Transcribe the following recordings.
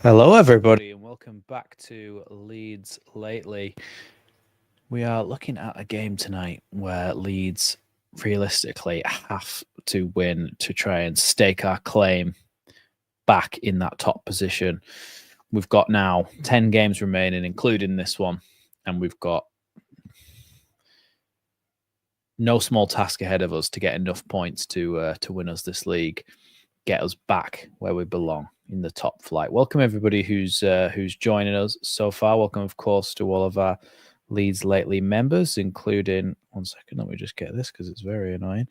Hello, everybody, and welcome back to Leeds Lately. We are looking at a game tonight where Leeds realistically have to win to try and stake our claim back in that top position. We've got now 10 games remaining, including this one, and we've got no small task ahead of us to get enough points to win us this league, get us back where we belong in the top flight. Welcome everybody who's joining us so far. Welcome, of course, to all of our Leeds Lately members, including one second. Let me just get this because it's very annoying.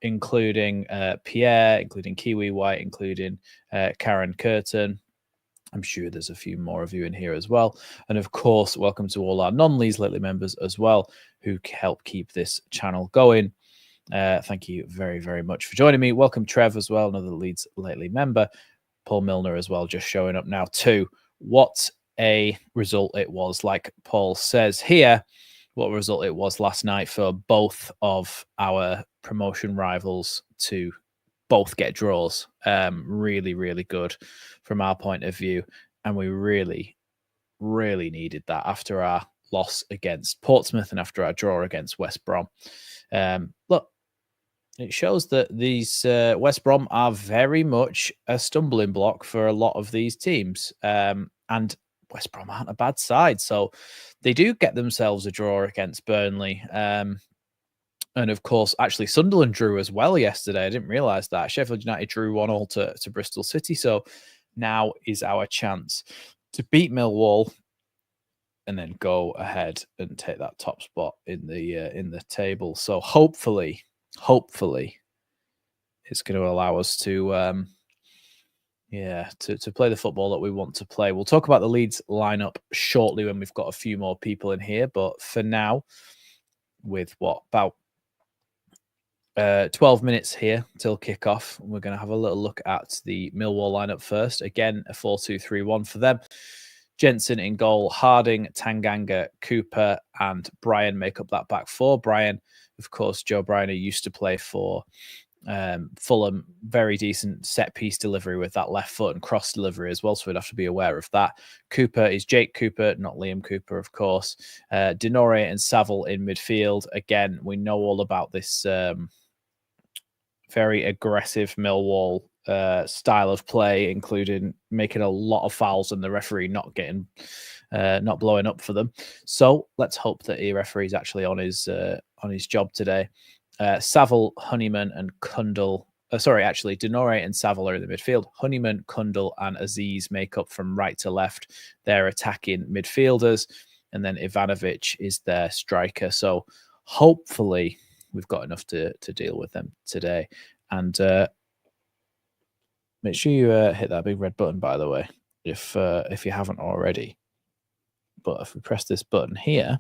Including Pierre, including Kiwi White, including Karen Curtin. I'm sure there's a few more of you in here as well. And of course, welcome to all our non-Leeds Lately members as well who help keep this channel going. Thank you very, very much for joining me. Welcome, Trev, as well, another Leeds Lately member. Paul Milner as well, just showing up now too. What a result it was, like Paul says here, what a result it was last night for both of our promotion rivals to both get draws. Really, really good from our point of view. And we really, really needed that after our loss against Portsmouth and after our draw against West Brom. Look, it shows that these West Brom are very much a stumbling block for a lot of these teams. And West Brom aren't a bad side. So they do get themselves a draw against Burnley. And of course, actually, Sunderland drew as well yesterday. I didn't realise that. Sheffield United drew 1-1 to Bristol City. So now is our chance to beat Millwall and then go ahead and take that top spot in the table. So hopefully, it's going to allow us to play the football that we want to play. We'll talk about the Leeds lineup shortly when we've got a few more people in here. But for now, with about 12 minutes here till kickoff, we're going to have a little look at the Millwall lineup first. Again, a 4-2-3-1 for them. Jensen in goal, Harding, Tanganga, Cooper, and Brian make up that back four. Brian, of course, Joe Bryan, who used to play for Fulham, very decent set piece delivery with that left foot and cross delivery as well, so we'd have to be aware of that. Cooper is Jake Cooper, not Liam Cooper, of course. Denore and Saville in midfield. Again, we know all about this very aggressive Millwall style of play, including making a lot of fouls and the referee not blowing up for them. So let's hope that the referee's actually on his job today. Saville, Honeyman, and Kundal. Denore and Saville are in the midfield. Honeyman, Kundal, and Aziz make up from right to left. They're attacking midfielders, and then Ivanovic is their striker. So hopefully we've got enough to deal with them today. And make sure you hit that big red button, by the way, if you haven't already. But if we press this button here,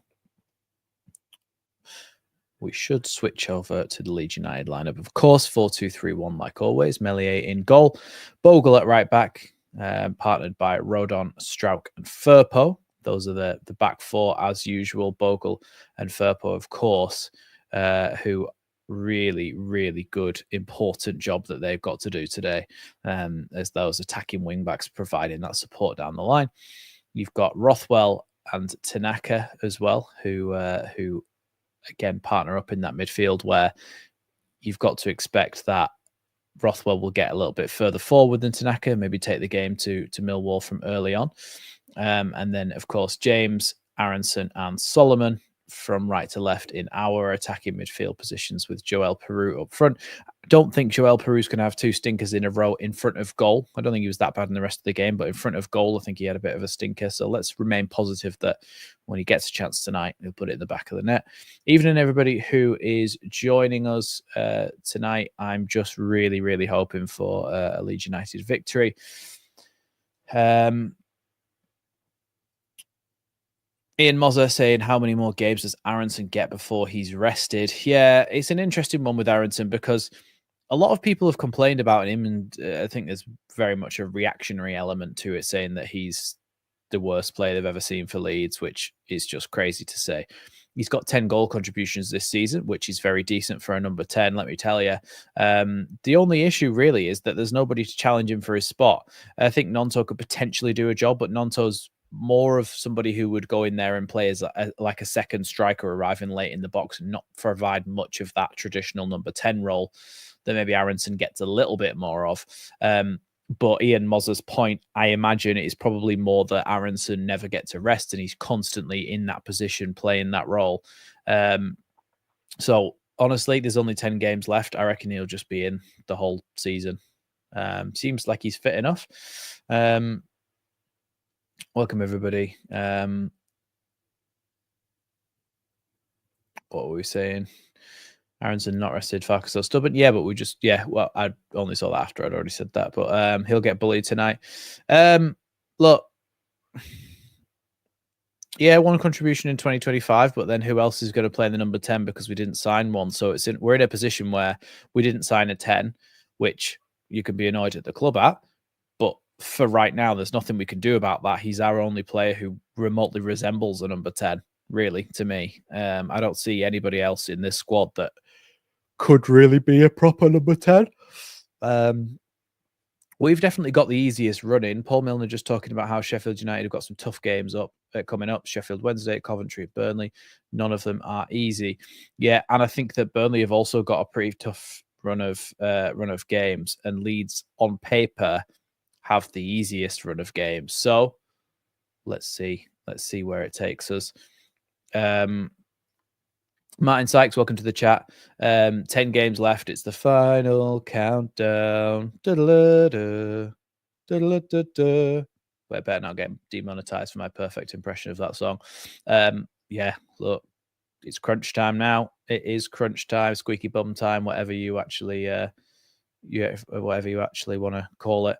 we should switch over to the Leeds United lineup. Of course, 4-2-3-1 like always. Meslier in goal. Bogle at right back, partnered by Rodon, Strauch, and Firpo. Those are the back four as usual. Bogle and Firpo, of course, who really, really good, important job that they've got to do today as those attacking wing-backs providing that support down the line. You've got Rothwell and Tanaka as well, who again partner up in that midfield, where you've got to expect that Rothwell will get a little bit further forward than Tanaka, maybe take the game to Millwall from early on. And then, of course, James, Aronson, and Solomon from right to left in our attacking midfield positions, with Joel Peru up front. I don't think Joel Peru's going to have two stinkers in a row in front of goal. I don't think he was that bad in the rest of the game, but in front of goal, I think he had a bit of a stinker. So let's remain positive that when he gets a chance tonight, he'll put it in the back of the net. Evening, everybody who is joining us tonight. I'm just really, really hoping for a Leeds United victory. Ian Mozza saying, how many more games does Aronson get before he's rested? Yeah, it's an interesting one with Aronson because a lot of people have complained about him, and I think there's very much a reactionary element to it, saying that he's the worst player they've ever seen for Leeds, which is just crazy to say. He's got 10 goal contributions this season, which is very decent for a number 10, let me tell you. The only issue really is that there's nobody to challenge him for his spot. I think Nonto could potentially do a job, but Nonto's more of somebody who would go in there and play as like a second striker arriving late in the box and not provide much of that traditional number 10 role that maybe Aronson gets a little bit more of. But Ian Mozer's point, I imagine, is probably more that Aronson never gets a rest and he's constantly in that position playing that role. So honestly, there's only 10 games left. I reckon he'll just be in the whole season. Seems like he's fit enough. Welcome, everybody. What were we saying? Aronson not rested, Farkas so stubborn. Yeah, but well, I only saw that after I'd already said that. But he'll get bullied tonight. Look, yeah, one contribution in 2025, but then who else is going to play in the number 10 because we didn't sign one? So we're in a position where we didn't sign a 10, which you can be annoyed at the club at. But for right now, there's nothing we can do about that. He's our only player who remotely resembles a number 10, really, to me. I don't see anybody else in this squad that could really be a proper number 10. We've definitely got the easiest run in. Paul Milner just talking about how Sheffield United have got some tough games coming up. Sheffield Wednesday, Coventry, Burnley. None of them are easy. Yeah, and I think that Burnley have also got a pretty tough run of games, and Leeds on paper have the easiest run of games. So let's see where it takes us. Martin Sykes, welcome to the chat. 10 games left. It's the final countdown. But I better not get demonetized for my perfect impression of that song. Yeah, look, it's crunch time now. It is crunch time, squeaky bum time, whatever you actually want to call it.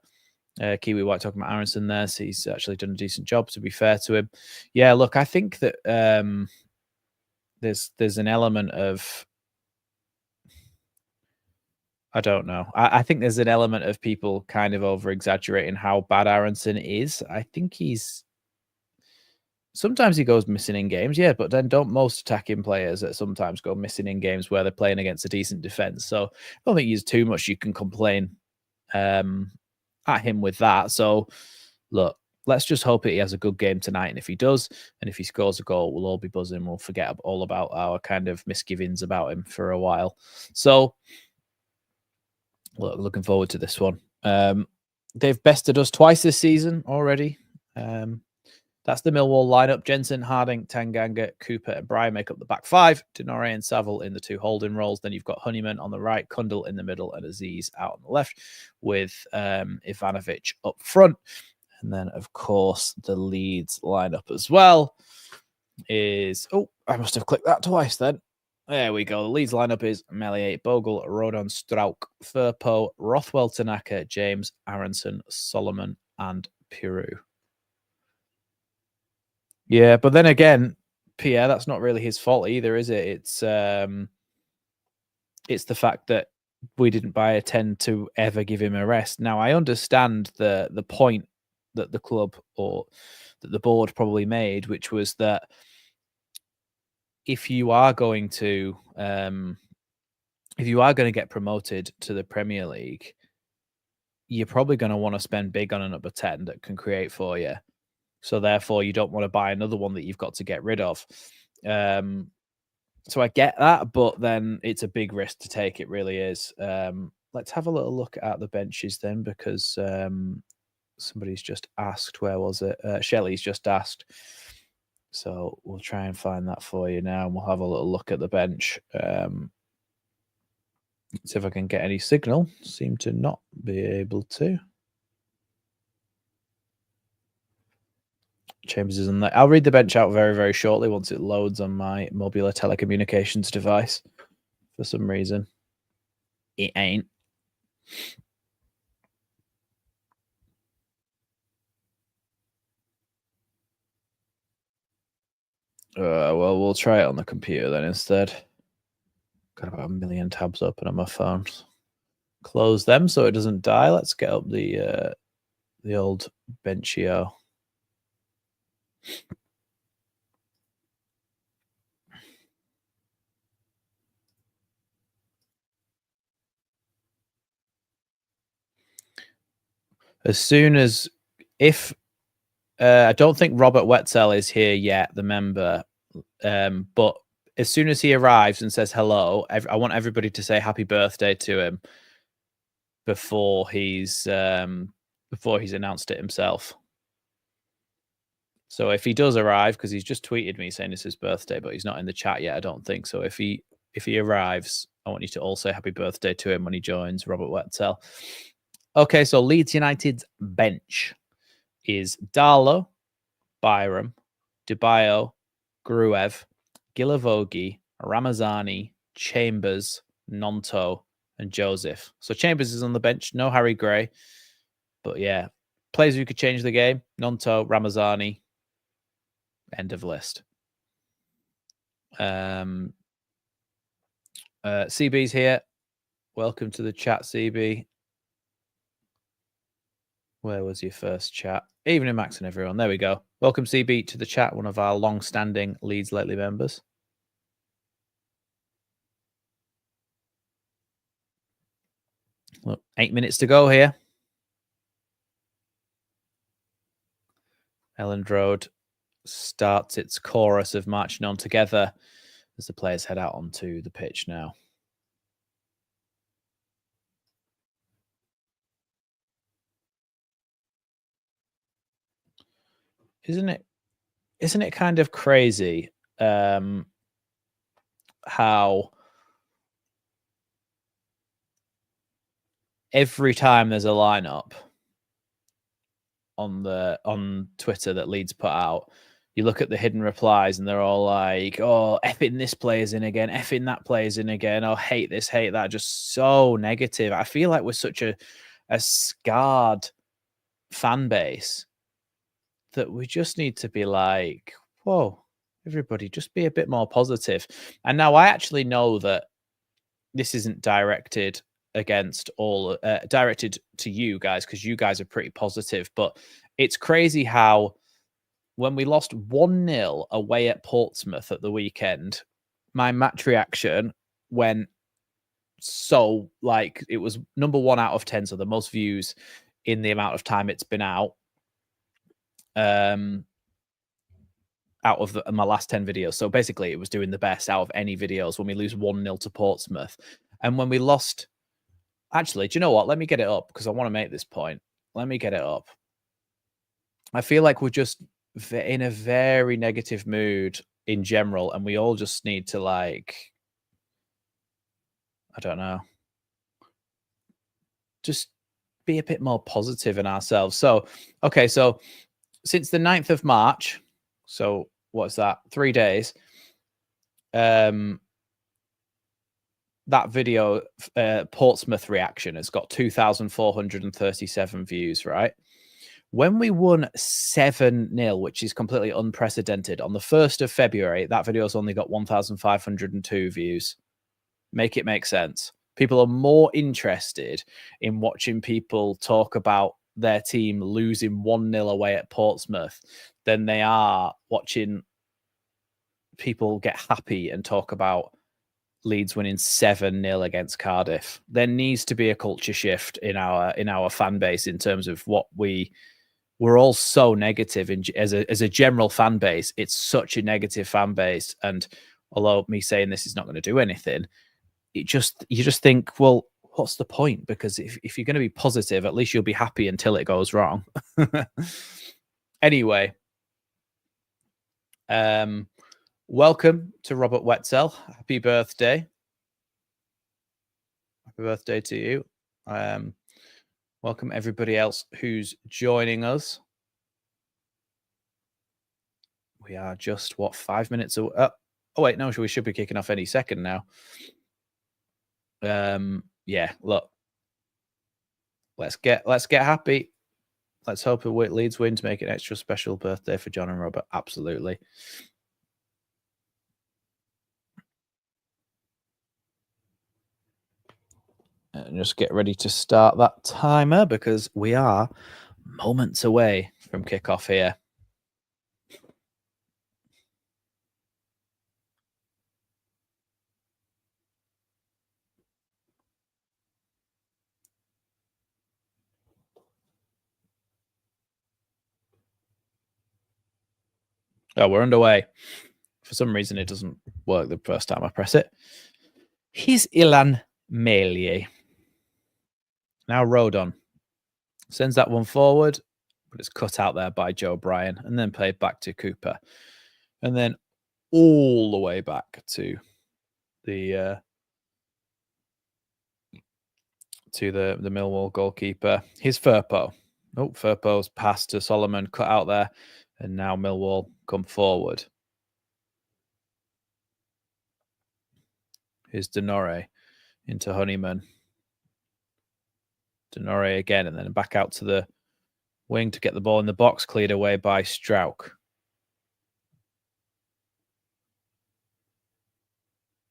Kiwi White talking about Aronson there. So he's actually done a decent job, to be fair to him. Yeah, look, I think that there's an element of, I don't know. I think there's an element of people kind of over exaggerating how bad Aronson is. I think sometimes he goes missing in games, yeah, but then don't most attacking players that sometimes go missing in games where they're playing against a decent defense? So I don't think he's too much you can complain at him with that. So look, let's just hope that he has a good game tonight. And if he does, and if he scores a goal, we'll all be buzzing. We'll forget all about our kind of misgivings about him for a while. So, look, looking forward to this one. They've bested us twice this season already. That's the Millwall lineup. Jensen, Harding, Tanganga, Cooper, and Brian make up the back five. Denore and Saville in the two holding roles. Then you've got Honeyman on the right, Kundal in the middle, and Aziz out on the left, with Ivanovic up front. And then, of course, the Leeds lineup as well is... Oh, I must have clicked that twice then. There we go. The Leeds lineup is Melier, Bogle, Rodon, Strauch, Firpo, Rothwell, Tanaka, James, Aronson, Solomon, and Piru. Yeah, but then again, Pierre, that's not really his fault either, is it? It's the fact that we didn't buy a 10 to ever give him a rest. Now, I understand the point that the club or that the board probably made, which was that if you are going to get promoted to the Premier League, you're probably going to want to spend big on a number 10 that can create for you. So therefore, you don't want to buy another one that you've got to get rid of. So I get that, but then it's a big risk to take. It really is. Let's have a little look at the benches then, because somebody's just asked. Where was it? Shelley's just asked. So we'll try and find that for you now, and we'll have a little look at the bench. See if I can get any signal. Seem to not be able to. Chambers is in there. I'll read the bench out very, very shortly once it loads on my mobile telecommunications device. For some reason, it ain't. Well, we'll try it on the computer then instead. Got about 1 million tabs open on my phone. Close them so it doesn't die. Let's get up the old Benchio. As soon as, if I don't think Robert Wetzel is here yet, the member, but as soon as he arrives and says hello, I want everybody to say happy birthday to him before he's announced it himself. So if he does arrive, because he's just tweeted me saying it's his birthday, but he's not in the chat yet, I don't think. So if he arrives, I want you to all say happy birthday to him when he joins, Robert Wetzel. Okay, so Leeds United's bench is Darlow, Byram, Dubayo, Gruev, Gilavogi, Ramazani, Chambers, Nonto, and Joseph. So Chambers is on the bench. No Harry Gray. But yeah, players who could change the game. Nonto, Ramazani. End of list. CB's here. Welcome to the chat, CB. Where was your first chat? Evening, Max and everyone. There we go. Welcome, CB, to the chat, one of our long-standing Leeds Lately members. Look, 8 minutes to go here. Elland Road starts its chorus of marching on together as the players head out onto the pitch now. Isn't it kind of crazy how every time there's a lineup on Twitter that Leeds put out, you look at the hidden replies and they're all like, oh, effing this player's in again, effing that player's in again, oh, hate this, hate that, just so negative. I feel like we're such a scarred fan base that we just need to be like, whoa, everybody, just be a bit more positive. And now I actually know that this isn't directed against all, directed to you guys, because you guys are pretty positive, but it's crazy how when we lost 1-0 away at Portsmouth at the weekend, my match reaction went so, like, it was number 1 out of 10, so the most views in the amount of time it's been out. Out of my last 10 videos. So basically it was doing the best out of any videos when we lose 1-0 to Portsmouth. And when we lost, actually, do you know what? Let me get it up because I want to make this point. Let me get it up. I feel like we're just in a very negative mood in general, and we all just need to, like, I don't know, just be a bit more positive in ourselves. So, okay, so since the 9th of March, so what's that? 3 days. That video, Portsmouth reaction, has got 2,437 views, right? When we won 7-0, which is completely unprecedented, on the 1st of February, that video's only got 1,502 views. Make it make sense. People are more interested in watching people talk about their team losing 1-0 away at Portsmouth than they are watching people get happy and talk about Leeds winning 7-0 against Cardiff. There needs to be a culture shift in our fan base in terms of what we're all so negative as a general fan base. It's such a negative fan base, and although me saying this is not going to do anything, you just think, well, what's the point? Because if you're going to be positive, at least you'll be happy until it goes wrong. Anyway, welcome to Robert Wetzel. Happy birthday. Happy birthday to you. Welcome everybody else who's joining us. We are just, 5 minutes away? Oh, wait, no, we should be kicking off any second now. Yeah, look, let's get happy. Let's hope Leeds win to make an extra special birthday for John and Robert. Absolutely. And just get ready to start that timer because we are moments away from kickoff here. Oh, we're underway. For some reason, it doesn't work the first time I press it. He's Elland Meilier. Now Rodon sends that one forward, but it's cut out there by Joe Bryan and then played back to Cooper. And then all the way back to the Millwall goalkeeper. Here's Firpo. Oh, Firpo's pass to Solomon, cut out there. And now Millwall come forward. Here's Denore into Honeyman. Denore again, and then back out to the wing to get the ball in the box, cleared away by Strauch.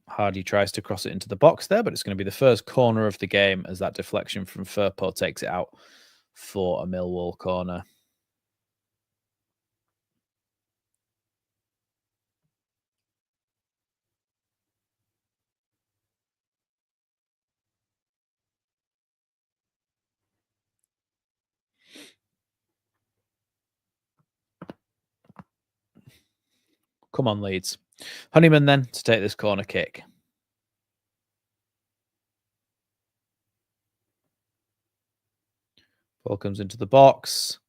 Hardy tries to cross it into the box there, but it's going to be the first corner of the game as that deflection from Firpo takes it out for a Millwall corner. Come on, Leeds. Honeyman then to take this corner kick. Ball comes into the box.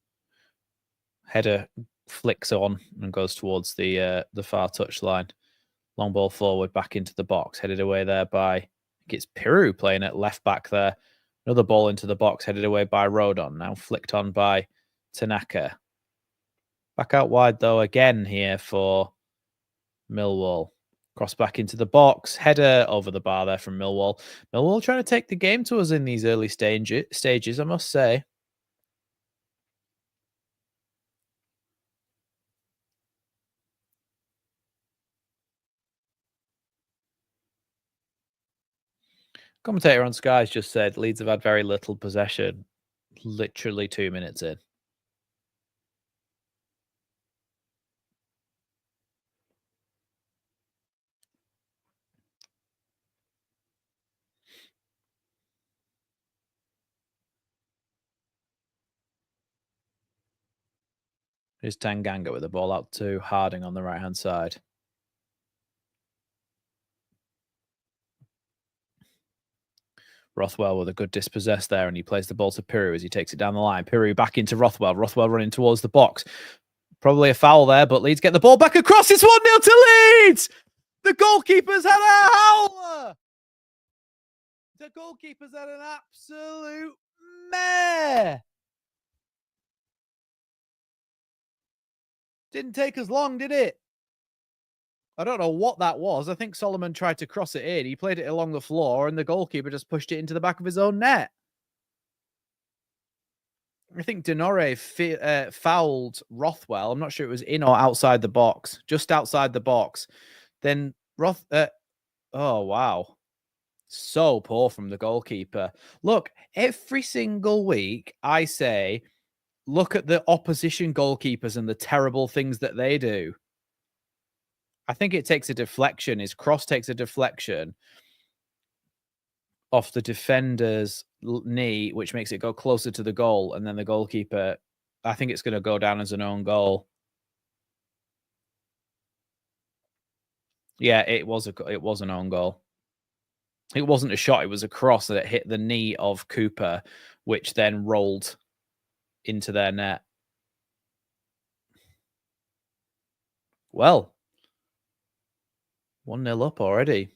Header flicks on and goes towards the far touchline. Long ball forward back into the box. Headed away there by, I think it's Peru playing at left back there. Another ball into the box. Headed away by Rodon. Now flicked on by Tanaka. Back out wide though again here for Millwall. Cross back into the box. Header over the bar there from Millwall. Millwall trying to take the game to us in these early stages, I must say. Commentator on Sky's just said Leeds have had very little possession. Literally 2 minutes in. Here's Tanganga with the ball out to Harding on the right-hand side. Rothwell with a good dispossess there, and he plays the ball to Piru as he takes it down the line. Piru back into Rothwell. Rothwell running towards the box. Probably a foul there, but Leeds get the ball back across. It's 1-0 to Leeds! The goalkeeper's had a howler! The goalkeeper's had an absolute mare! Didn't take us long, did it? I don't know what that was. I think Solomon tried to cross it in. He played it along the floor, and the goalkeeper just pushed it into the back of his own net. I think Denore fouled Rothwell. I'm not sure it was in or outside the box, just outside the box. Then oh, wow. So poor from the goalkeeper. Look, every single week I say, look at the opposition goalkeepers and the terrible things that they do. I think it takes a deflection. His cross takes a deflection off the defender's knee, which makes it go closer to the goal. And then the goalkeeper, I think it's going to go down as an own goal. Yeah, it was an own goal. It wasn't a shot. It was a cross that hit the knee of Cooper, which then rolled into their net. Well, 1-0 up already.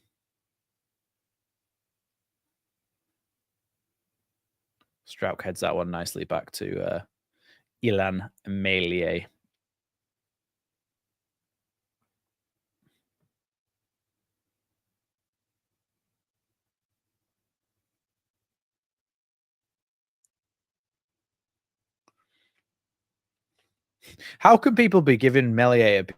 Strauch heads that one nicely back to Elland Meilier. How can people be giving Meilier a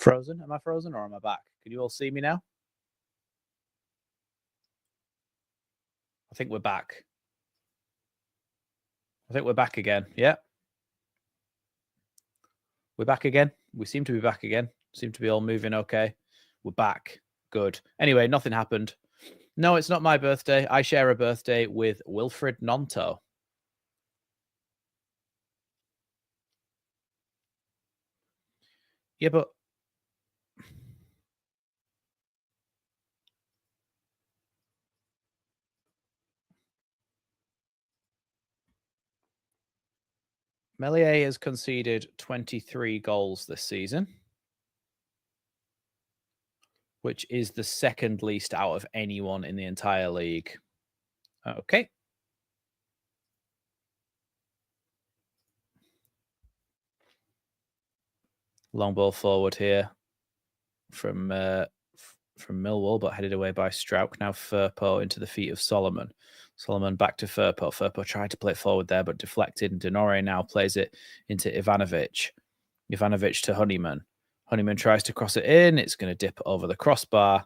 Frozen? Am I frozen or am I back? Can you all see me now? I think we're back. I think we're back again. Yeah. We're back again. We seem to be back again. Seem to be all moving okay. We're back. Good. Anyway, nothing happened. No, it's not my birthday. I share a birthday with Wilfred Nonto. Yeah, but Meslier has conceded 23 goals this season, which is the second least out of anyone in the entire league. Okay. Long ball forward here from Millwall, but headed away by Strauch. Now Firpo into the feet of Solomon. Solomon back to Firpo. Firpo tried to play it forward there, but deflected. And Denore now plays it into Ivanovic. Ivanovic to Honeyman. Honeyman tries to cross it in. It's going to dip over the crossbar,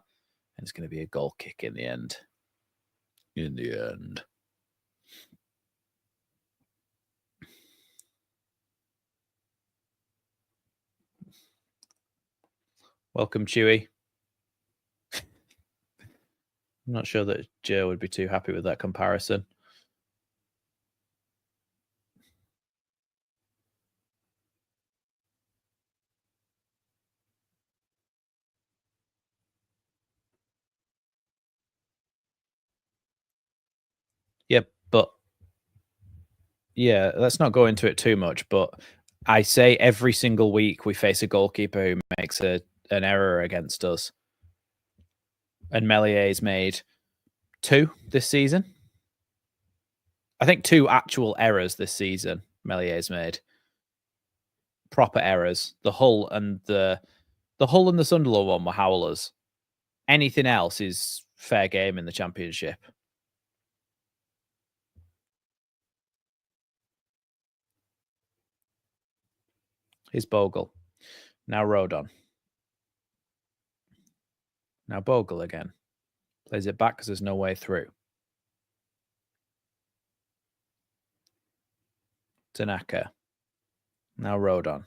and it's going to be a goal kick in the end. In the end. Welcome, Chewy. I'm not sure that Joe would be too happy with that comparison. Yeah, but yeah, let's not go into it too much. But I say every single week we face a goalkeeper who makes an error against us. And Mellier's made 2 this season. I think 2 actual errors this season Mellier's made. Proper errors. The Hull and the Sunderland one were howlers. Anything else is fair game in the Championship. Here's Bogle. Now Rodon. Now Bogle again. Plays it back because there's no way through. Tanaka. Now Rodon.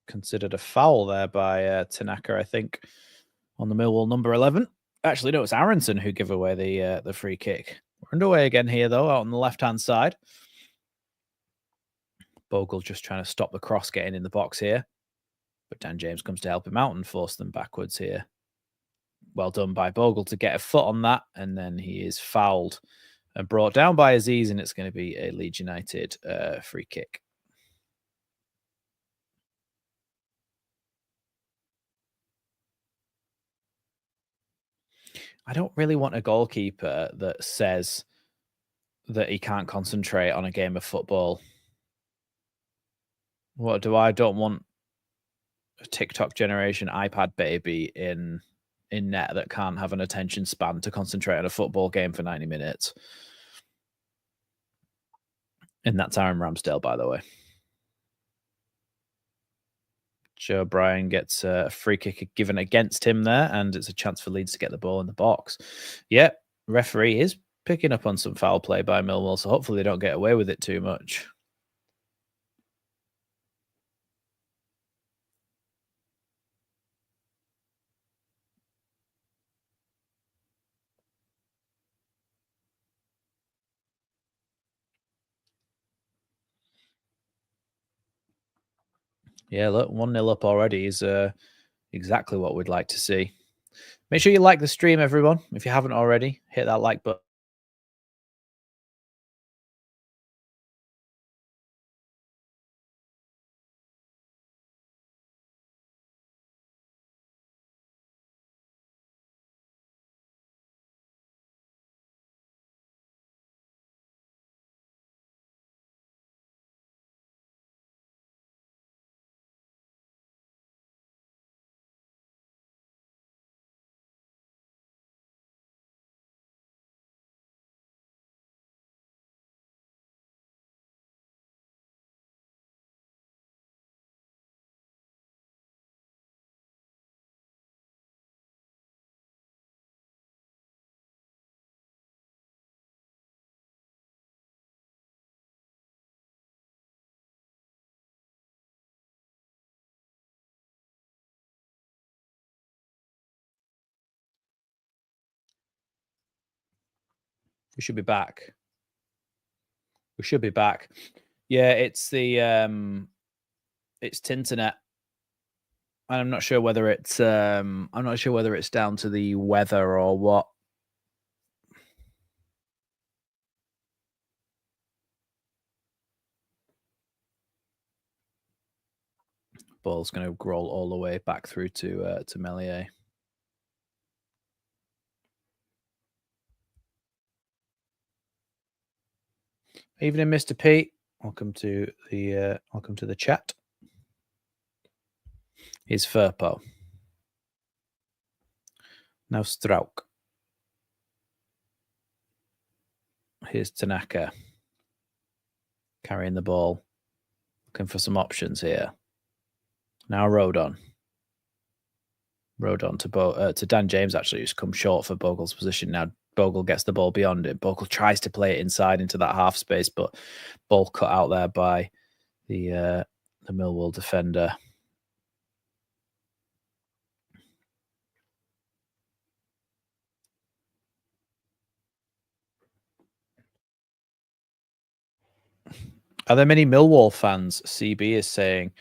Considered a foul there by Tanaka, I think, on the Millwall number 11. Actually, no, it's Aronson who gave away the free kick. We're underway again here, though, out on the left-hand side. Bogle just trying to stop the cross getting in the box here. But Dan James comes to help him out and force them backwards here. Well done by Bogle to get a foot on that, and then he is fouled and brought down by Aziz, and it's going to be a Leeds United free kick. I don't really want a goalkeeper that says that he can't concentrate on a game of football. What do I don't want a TikTok generation iPad baby in net that can't have an attention span to concentrate on a football game for 90 minutes. And that's Aaron Ramsdale, by the way. Joe Bryan gets a free kick given against him there, and it's a chance for Leeds to get the ball in the box. Yeah, referee is picking up on some foul play by Millwall, so hopefully they don't get away with it too much. Yeah, look, 1-0 up already is exactly what we'd like to see. Make sure you like the stream, everyone. If you haven't already, hit that like button. We should be back. We should be back. Yeah, it's the it's Tinternet. I'm not sure whether it's down to the weather or what. Ball's going to roll all the way back through to Melier. Evening, Mr. Pete. Welcome to the chat. Here's Furpo. Now Strauk. Here's Tanaka. Carrying the ball. Looking for some options here. Now Rodon. Rodon to Dan James, actually, who's come short for Bogle's position. Now Bogle gets the ball beyond it. Bogle tries to play it inside into that half space, but ball cut out there by the Millwall defender. Are there many Millwall fans? CB is saying,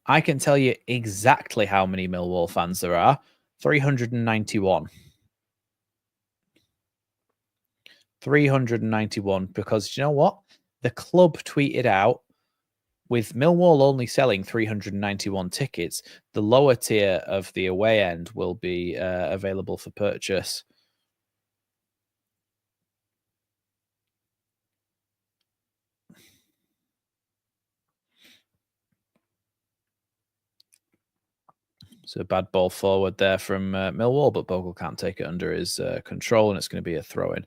I can tell you exactly how many Millwall fans there are. 391. 391, because you know what? The club tweeted out, with Millwall only selling 391 tickets, the lower tier of the away end will be available for purchase. So a bad ball forward there from Millwall, but Bogle can't take it under his control, and it's going to be a throw-in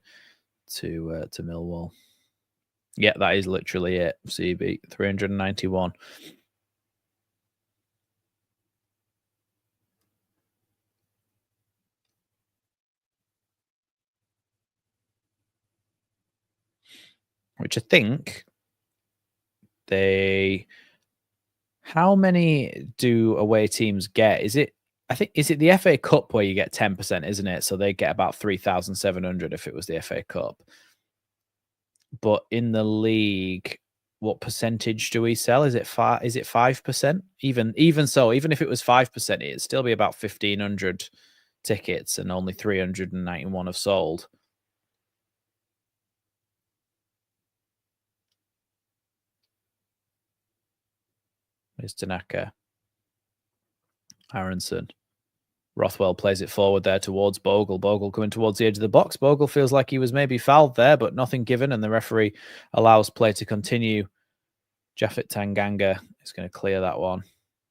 to Millwall. Yeah, that is literally it. CB 391. Which I think how many do away teams get? Is it the FA Cup where you get 10%, isn't it? So they get about 3,700 if it was the FA Cup. But in the league, what percentage do we sell? Is it 5%? Even so, even if it was 5%, it'd still be about 1,500 tickets, and only 391 have sold. There's Tanaka. Aronson. Rothwell plays it forward there towards Bogle. Bogle coming towards the edge of the box. Bogle feels like he was maybe fouled there, but nothing given, and the referee allows play to continue. Japhet Tanganga is going to clear that one,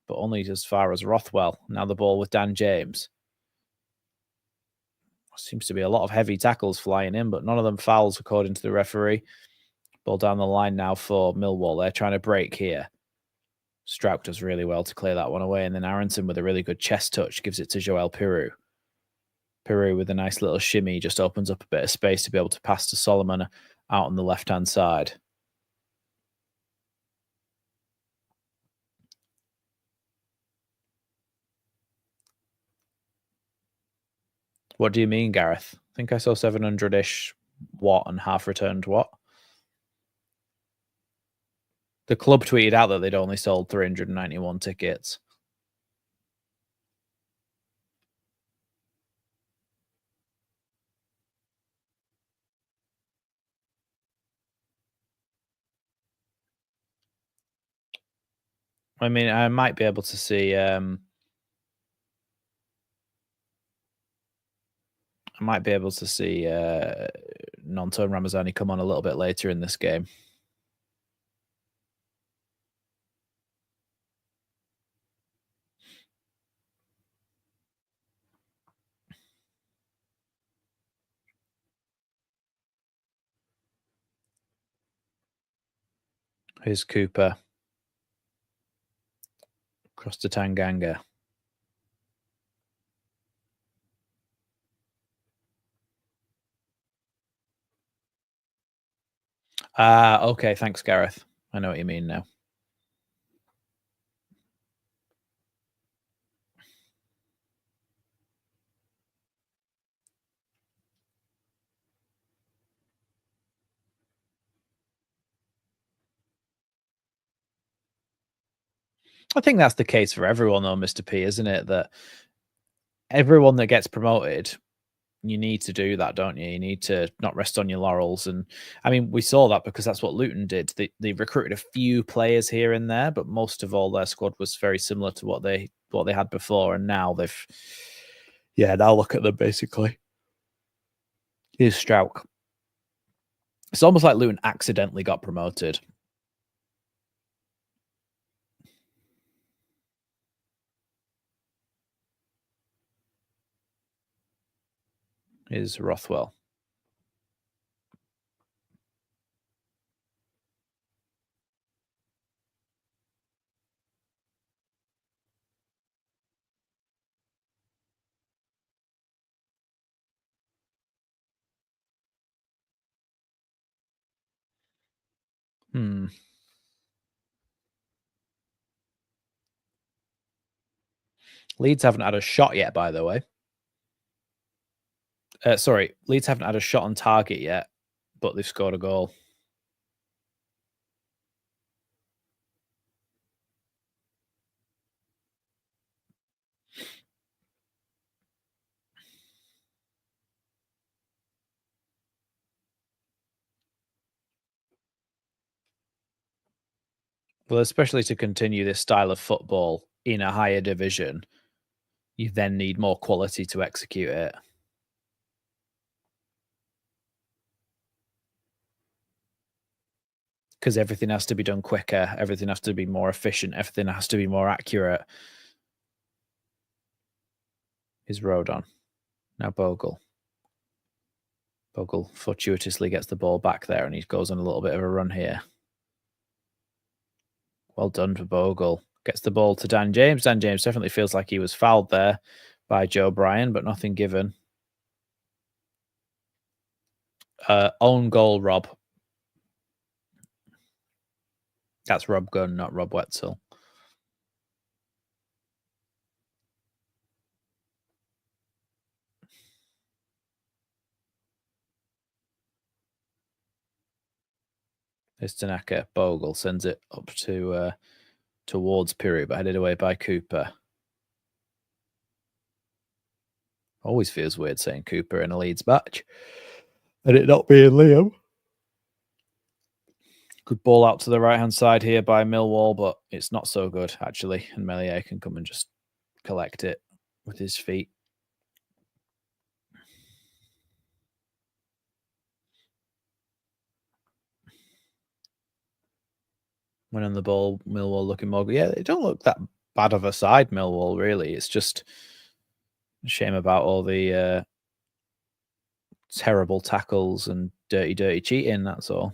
but only as far as Rothwell. Now the ball with Dan James. Seems to be a lot of heavy tackles flying in, but none of them fouls according to the referee. Ball down the line now for Millwall. They're trying to break here. Strauk does really well to clear that one away, and then Aronson with a really good chest touch gives it to Joel Piroux. Piroux with a nice little shimmy just opens up a bit of space to be able to pass to Solomon out on the left-hand side. What do you mean, Gareth? I think I saw 700-ish what and half returned what? The club tweeted out that they'd only sold 391 tickets. I mean, I might be able to see Nonto and Ramazani come on a little bit later in this game. Here's Cooper. Across to Tanganga. Okay. Thanks, Gareth. I know what you mean now. I think that's the case for everyone, though, Mr. P, isn't it? That everyone that gets promoted, you need to do that, don't you? You need to not rest on your laurels. And I mean, we saw that because that's what Luton did. They recruited a few players here and there, but most of all, their squad was very similar to what they had before. And now now look at them basically. Here's Strauch. It's almost like Luton accidentally got promoted. Is Rothwell. Leeds haven't had a shot yet, by the way. Sorry, Leeds haven't had a shot on target yet, but they've scored a goal. Well, especially to continue this style of football in a higher division, you then need more quality to execute it. Because everything has to be done quicker, everything has to be more efficient, everything has to be more accurate. Is Rodon. Now Bogle. Bogle fortuitously gets the ball back there and he goes on a little bit of a run here. Well done for Bogle. Gets the ball to Dan James. Dan James definitely feels like he was fouled there by Joe Bryan, but nothing given. Own goal, Rob. That's Rob Gunn, not Rob Wetzel. It's Tanaka. Bogle sends it up to towards Piru, but headed away by Cooper. Always feels weird saying Cooper in a Leeds match. And it not being Liam. Good ball out to the right-hand side here by Millwall, but it's not so good, actually. And Melier can come and just collect it with his feet. Winning the ball, Millwall looking more good. Yeah, they don't look that bad of a side, Millwall, really. It's just a shame about all the terrible tackles and dirty cheating, that's all.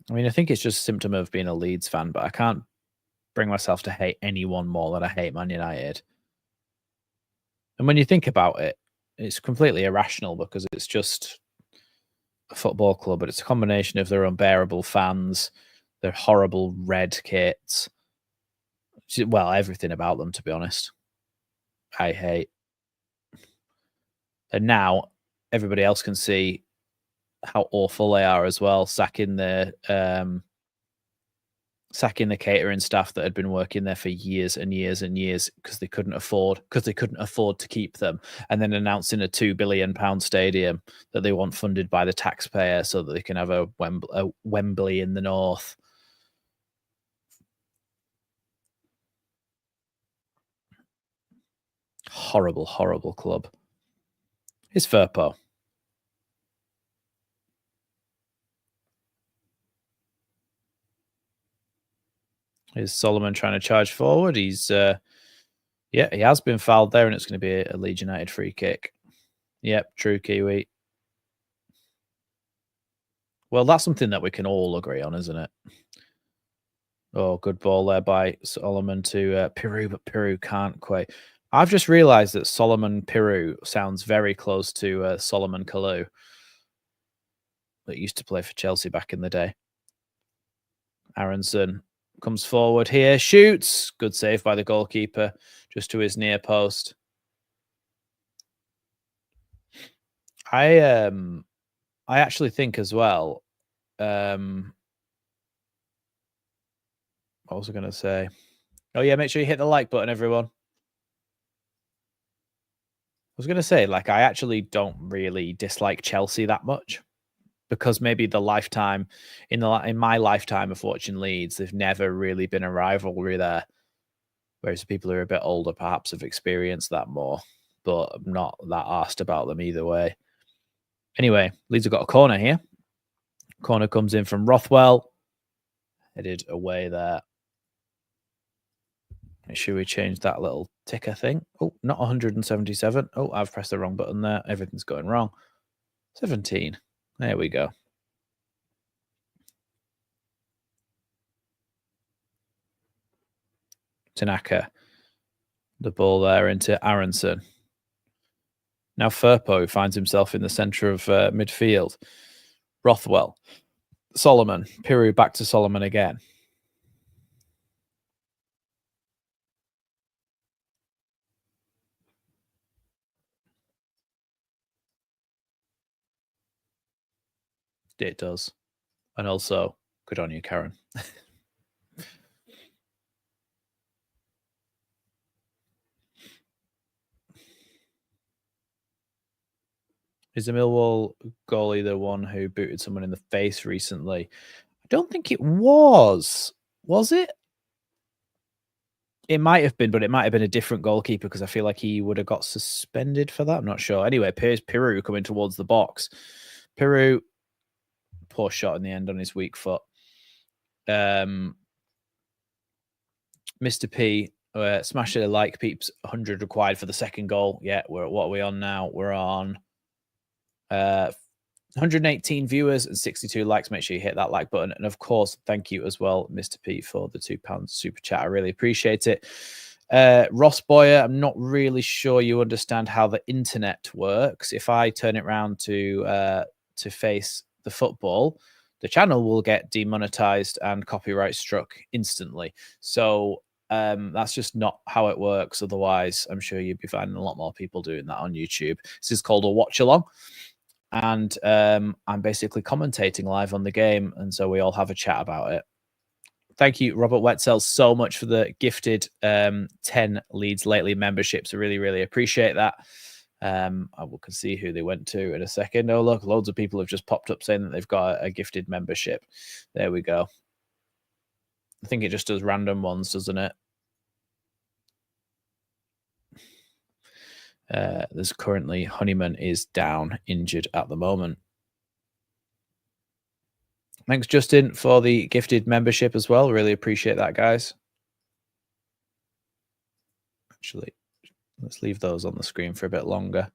I mean, I think it's just a symptom of being a Leeds fan, but I can't bring myself to hate anyone more than I hate Man United. And when you think about it, it's completely irrational because it's just a football club, but it's a combination of their unbearable fans, their horrible red kits. Well, everything about them, to be honest. I hate. And now everybody else can see how awful they are as well, sacking the catering staff that had been working there for years and years and years because they couldn't afford to keep them, and then announcing a £2 billion stadium that they want funded by the taxpayer so that they can have a Wembley in the north. Horrible, horrible club. It's Firpo. Is Solomon trying to charge forward? He's he has been fouled there, and it's going to be a Leeds United free kick. Yep, true Kiwi. Well, that's something that we can all agree on, isn't it? Oh, good ball there by Solomon to Piru, but Piru can't quite. I've just realised that Solomon Piru sounds very close to Solomon Kalou that used to play for Chelsea back in the day. Aronson comes forward here, shoots. Good save by the goalkeeper, just to his near post. I actually think as well, What was I going to say? Oh, yeah, make sure you hit the like button, everyone. I was going to say, like, I actually don't really dislike Chelsea that much because maybe the lifetime, in my lifetime of watching Leeds, they've never really been a rivalry there. Whereas people who are a bit older perhaps have experienced that more, but I'm not that arsed about them either way. Anyway, Leeds have got a corner here. Corner comes in from Rothwell. Headed away there. Make sure we change that little ticker thing. Oh, not 177. Oh, I've pressed the wrong button there. Everything's going wrong. 17. There we go. Tanaka. The ball there into Aronson. Now Firpo finds himself in the centre of midfield. Rothwell. Solomon. Piru back to Solomon again. It does. And also, good on you, Karen. Is the Millwall goalie the one who booted someone in the face recently? I don't think it was. Was it? It might have been, but it might have been a different goalkeeper because I feel like he would have got suspended for that. I'm not sure. Anyway, here's Piru coming towards the box. Piru, poor shot in the end on his weak foot. Mr. P, smash it a like, peeps. 100 required for the second goal. Yeah, what are we on now? We're on 118 viewers and 62 likes. Make sure you hit that like button. And of course, thank you as well, Mr. P, for the £2 super chat. I really appreciate it. Ross Boyer, I'm not really sure you understand how the internet works. If I turn it around to face the football, the channel will get demonetized and copyright struck instantly. So that's just not how it works. Otherwise, I'm sure you'd be finding a lot more people doing that on YouTube. This is called a watch-along. And I'm basically commentating live on the game, and so we all have a chat about it. Thank you, Robert Wetzel, so much for the gifted 10 Leeds Lately memberships. I really, really appreciate that. I can see who they went to in a second. Oh, look, loads of people have just popped up saying that they've got a gifted membership. There we go. I think it just does random ones, doesn't it? There's currently Honeyman is down, injured at the moment. Thanks, Justin, for the gifted membership as well. Really appreciate that, guys. Actually, let's leave those on the screen for a bit longer.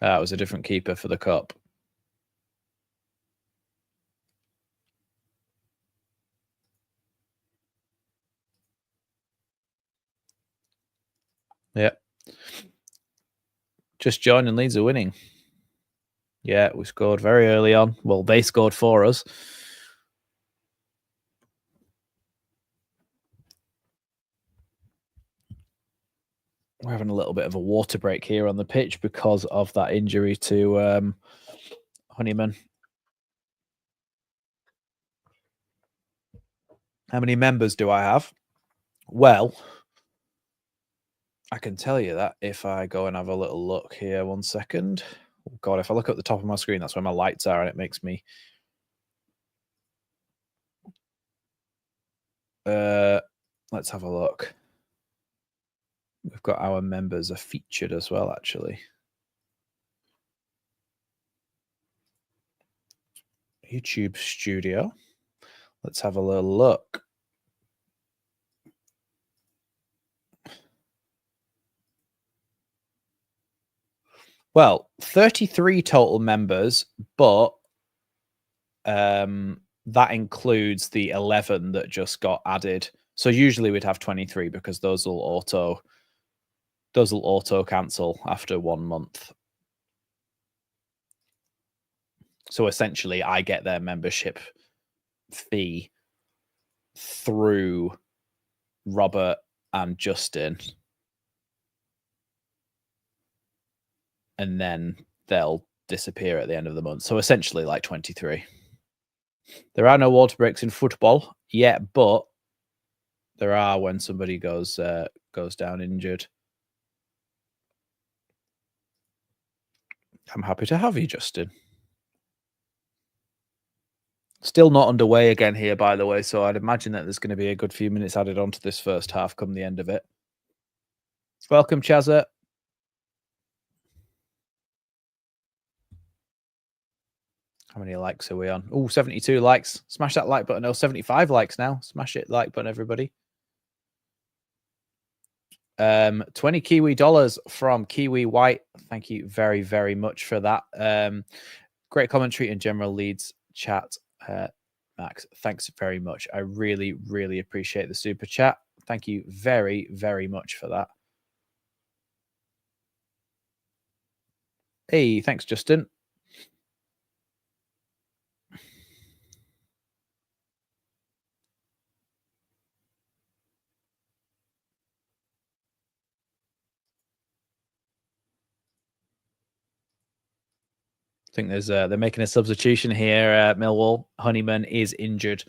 That was a different keeper for the cup. Yeah. Just joining, Leeds are winning. Yeah, we scored very early on. Well, they scored for us. We're having a little bit of a water break here on the pitch because of that injury to Honeyman. How many members do I have? Well, I can tell you that if I go and have a little look here. 1 second. Oh God, if I look at the top of my screen, that's where my lights are, and it makes me... let's have a look. We've got our members are featured as well, actually. YouTube Studio. Let's have a little look. Well, 33 total members, but that includes the 11 that just got added. So usually we'd have 23 because those will auto cancel after 1 month. So essentially I get their membership fee through Robert and Justin. And then they'll disappear at the end of the month. So essentially like 23. There are no water breaks in football yet, but there are when somebody goes down injured. I'm happy to have you, Justin. Still not underway again here, by the way, so I'd imagine that there's going to be a good few minutes added onto this first half come the end of it. Welcome, Chazza. How many likes are we on? Oh, 72 likes. Smash that like button. Oh, 75 likes now. Smash it, like button, everybody. 20 Kiwi dollars from Kiwi White. Thank you very, very much for that. Great commentary and general Leeds chat. Max, thanks very much. I really, really appreciate the super chat. Thank you very, very much for that. Hey, thanks, Justin. I think there's they're making a substitution here. Millwall. Honeyman is injured,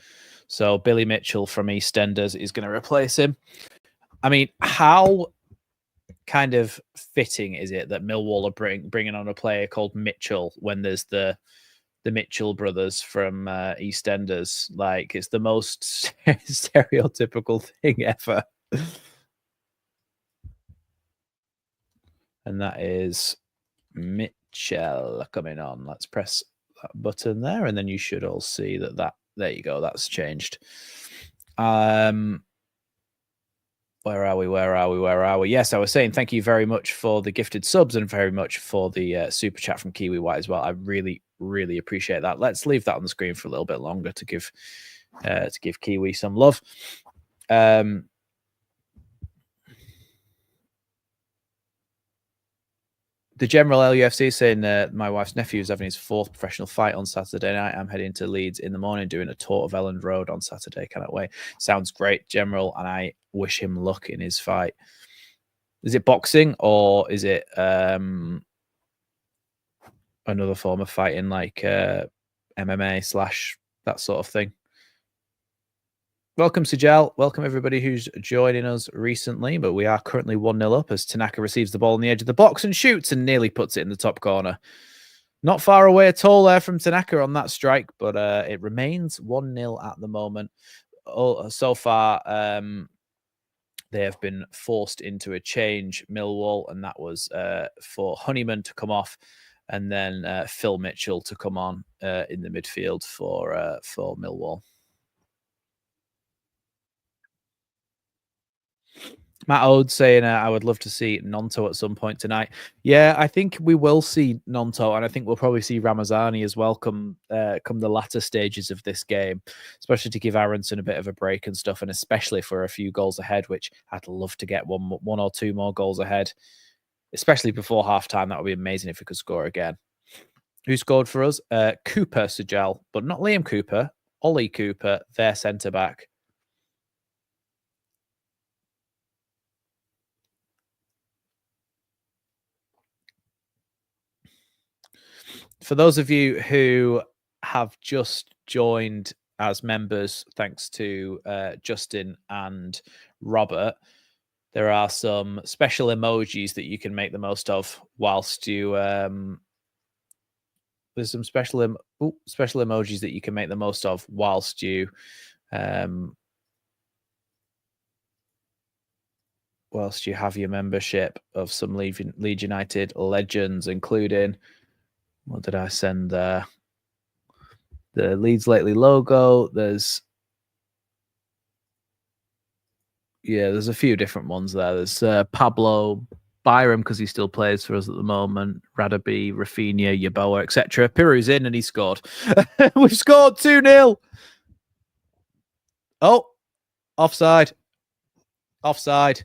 so Billy Mitchell from EastEnders is going to replace him. I mean, how kind of fitting is it that Millwall are bringing on a player called Mitchell when there's the Mitchell brothers from EastEnders? Like, it's the most stereotypical thing ever. And that is Mitchell coming on. Let's press that button there, and then you should all see that there you go. That's changed. Where are we? Yes, I was saying thank you very much for the gifted subs and very much for the super chat from Kiwi White as well. I really, really appreciate that. Let's leave that on the screen for a little bit longer to give Kiwi some love. The General LUFC saying my wife's nephew is having his 4th professional fight on Saturday night. I'm heading to Leeds in the morning, doing a tour of Elland Road on Saturday. Cannot wait. Sounds great, General, and I wish him luck in his fight. Is it boxing or is it another form of fighting like MMA / that sort of thing? Welcome, Sijal. Welcome, everybody who's joining us recently. But we are currently 1-0 up as Tanaka receives the ball on the edge of the box and shoots and nearly puts it in the top corner. Not far away at all there from Tanaka on that strike, but it remains 1-0 at the moment. So far, they have been forced into a change, Millwall, and that was for Honeyman to come off and then Phil Mitchell to come on in the midfield for Millwall. Matt Ode saying, I would love to see Nonto at some point tonight. Yeah, I think we will see Nonto, and I think we'll probably see Ramazani as well come the latter stages of this game, especially to give Aronson a bit of a break and stuff, and especially for a few goals ahead, which I'd love to get one or two more goals ahead, especially before halftime. That would be amazing if we could score again. Who scored for us? Cooper Sajal, but not Liam Cooper. Ollie Cooper, their centre-back. For those of you who have just joined as members, thanks to Justin and Robert, there are some special emojis that you can make the most of whilst you. There's some special emojis that you can make the most of whilst you. Whilst you have your membership of some Leeds United legends, including, what did I send there? The Leeds Lately logo. There's a few different ones there. There's Pablo Byram, because he still plays for us at the moment. Radaby, Rafinha, Yeboah, etc. Piru's in and he scored. We've scored 2-0. Oh, offside. Offside.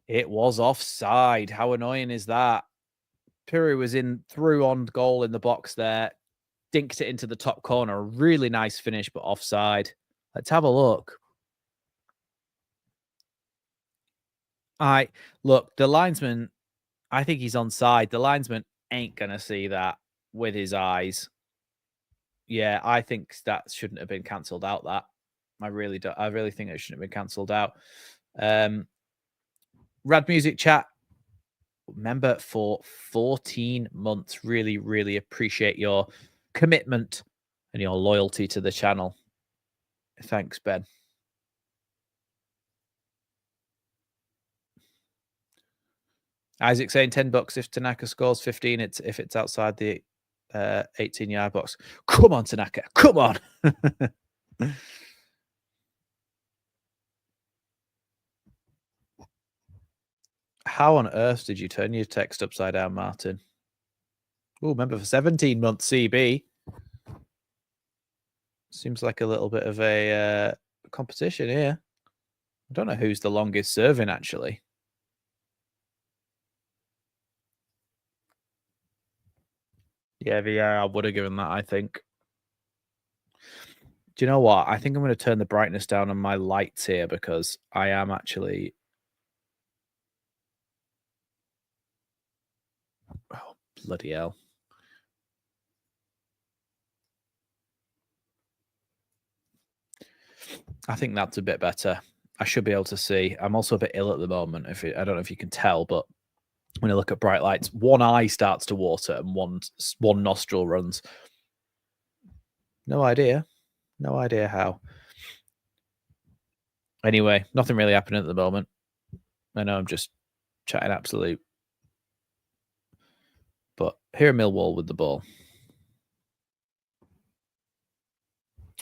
It was offside. How annoying is that? Piru was through on goal in the box there. Dinked it into the top corner. A really nice finish, but offside. Let's have a look. Look, the linesman, I think he's onside. The linesman ain't going to see that with his eyes. Yeah, I think that shouldn't have been cancelled out, that. I really do. I really think it shouldn't have been cancelled out. Rad Music Chat, member for 14 months. Really, really appreciate your commitment and your loyalty to the channel. Thanks, Ben. Isaac saying $10 if Tanaka scores 15. If it's outside the 18-yard box. Come on, Tanaka. Come on. How on earth did you turn your text upside down, Martin? Oh, member for 17 months CB. Seems like a little bit of a competition here. I don't know who's the longest serving, actually. Yeah, I would have given that, I think. Do you know what? I think I'm going to turn the brightness down on my lights here because I am actually... Oh, bloody hell. I think that's a bit better. I should be able to see. I'm also a bit ill at the moment. I don't know if you can tell, but when I look at bright lights, one eye starts to water and one nostril runs. No idea. No idea how. Anyway, nothing really happening at the moment. I know I'm just chatting absolute. But here in Millwall with the ball.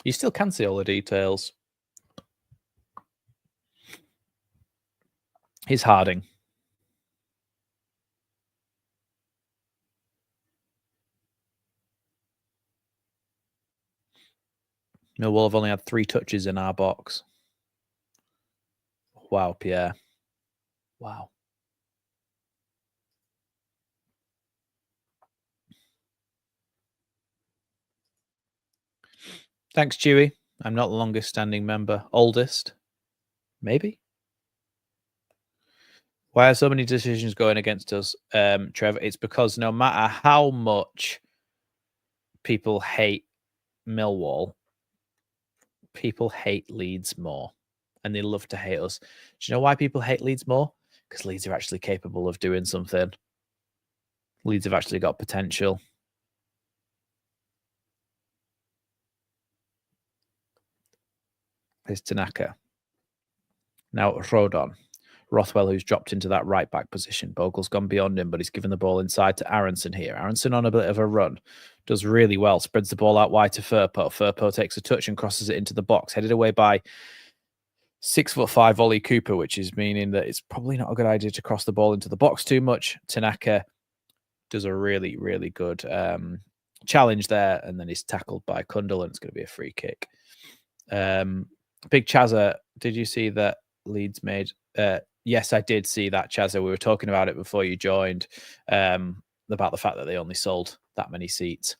You still can see all the details. Here's Harding. Millwall have only had 3 touches in our box. Wow, Pierre. Wow. Thanks, Chewy. I'm not the longest standing member. Oldest. Maybe. Why are so many decisions going against us, Trevor? It's because no matter how much people hate Millwall, people hate Leeds more. And they love to hate us. Do you know why people hate Leeds more? Because Leeds are actually capable of doing something. Leeds have actually got potential. There's Tanaka. Now Rodon. Rothwell, who's dropped into that right back position. Bogle's gone beyond him, but he's given the ball inside to Aronson here. Aronson on a bit of a run. Does really well. Spreads the ball out wide to Firpo. Firpo takes a touch and crosses it into the box. Headed away by 6'5" Ollie Cooper, which is meaning that it's probably not a good idea to cross the ball into the box too much. Tanaka does a really, really good challenge there, and then he's tackled by Kundal, and it's going to be a free kick. Big Chazza, did you see that Leeds made... yes, I did see that, Chazza. We were talking about it before you joined, about the fact that they only sold that many seats.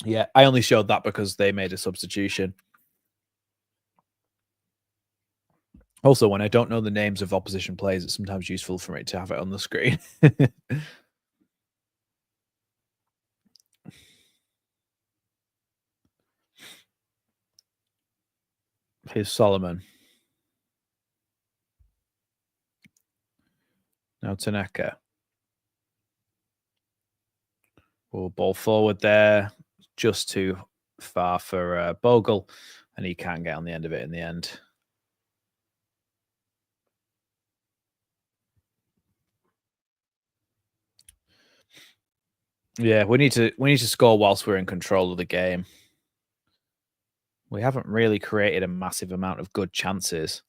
Yeah, I only showed that because they made a substitution. Also, when I don't know the names of opposition players, it's sometimes useful for me to have it on the screen. Here's Solomon. Now Tanaka. Oh, ball forward there. Just too far for Bogle, and he can't get on the end of it in the end. Yeah, we need to score whilst we're in control of the game. We haven't really created a massive amount of good chances.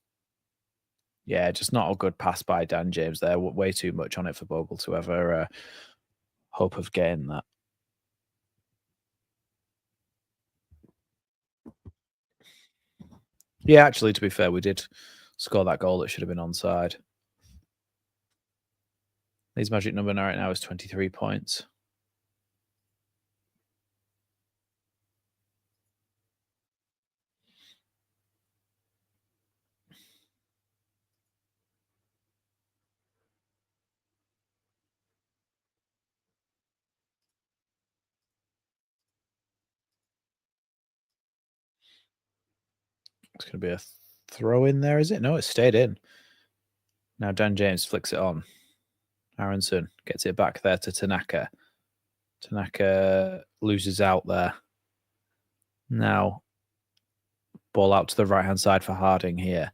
Yeah, just not a good pass by Dan James there. Way too much on it for Bogle to ever hope of getting that. Yeah, actually, to be fair, we did score that goal that should have been onside. His magic number right now is 23 points. It's going to be a throw in there, is it? No, it stayed in. Now Dan James flicks it on. Aronson gets it back there to Tanaka. Tanaka loses out there. Now, ball out to the right-hand side for Harding here.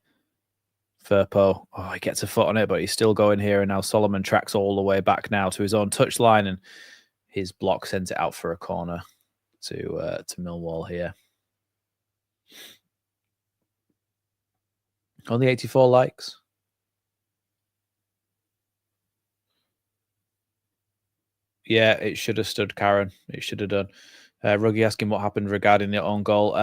Firpo, he gets a foot on it, but he's still going here. And now Solomon tracks all the way back now to his own touchline, and his block sends it out for a corner to Millwall here. Only 84 likes. Yeah, it should have stood, Karen. It should have done. Ruggy asking what happened regarding the own goal.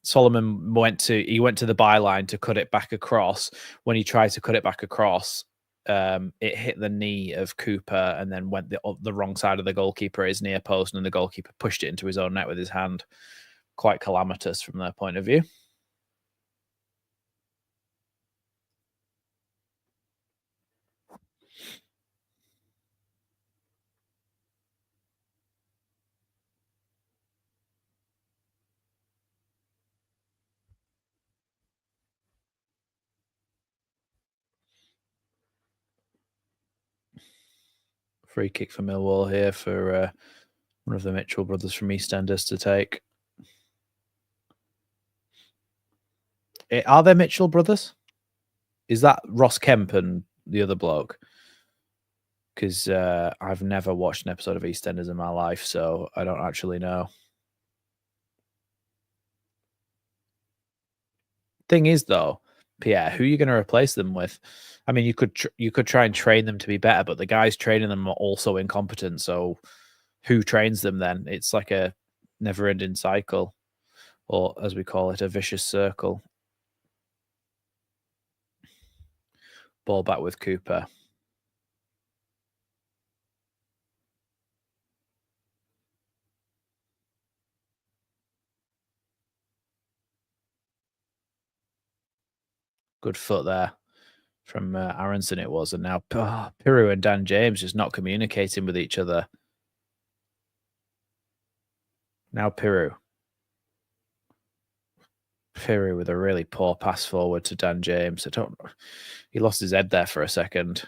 Solomon went to the byline to cut it back across. When he tried to cut it back across, it hit the knee of Cooper and then went the wrong side of the goalkeeper, his near post, and the goalkeeper pushed it into his own net with his hand. Quite calamitous from their point of view. Free kick for Millwall here for one of the Mitchell brothers from EastEnders to take. Are there Mitchell brothers? Is that Ross Kemp and the other bloke? Because I've never watched an episode of EastEnders in my life, so I don't actually know. Thing is, though, Pierre, who are you going to replace them with? I mean, you could try and train them to be better, but the guys training them are also incompetent. So, who trains them then? It's like a never-ending cycle, or as we call it, a vicious circle. Ball back with Cooper. Good foot there from Aronson it was. And now Piru and Dan James just not communicating with each other. Now Piru with a really poor pass forward to Dan James. He lost his head there for a second.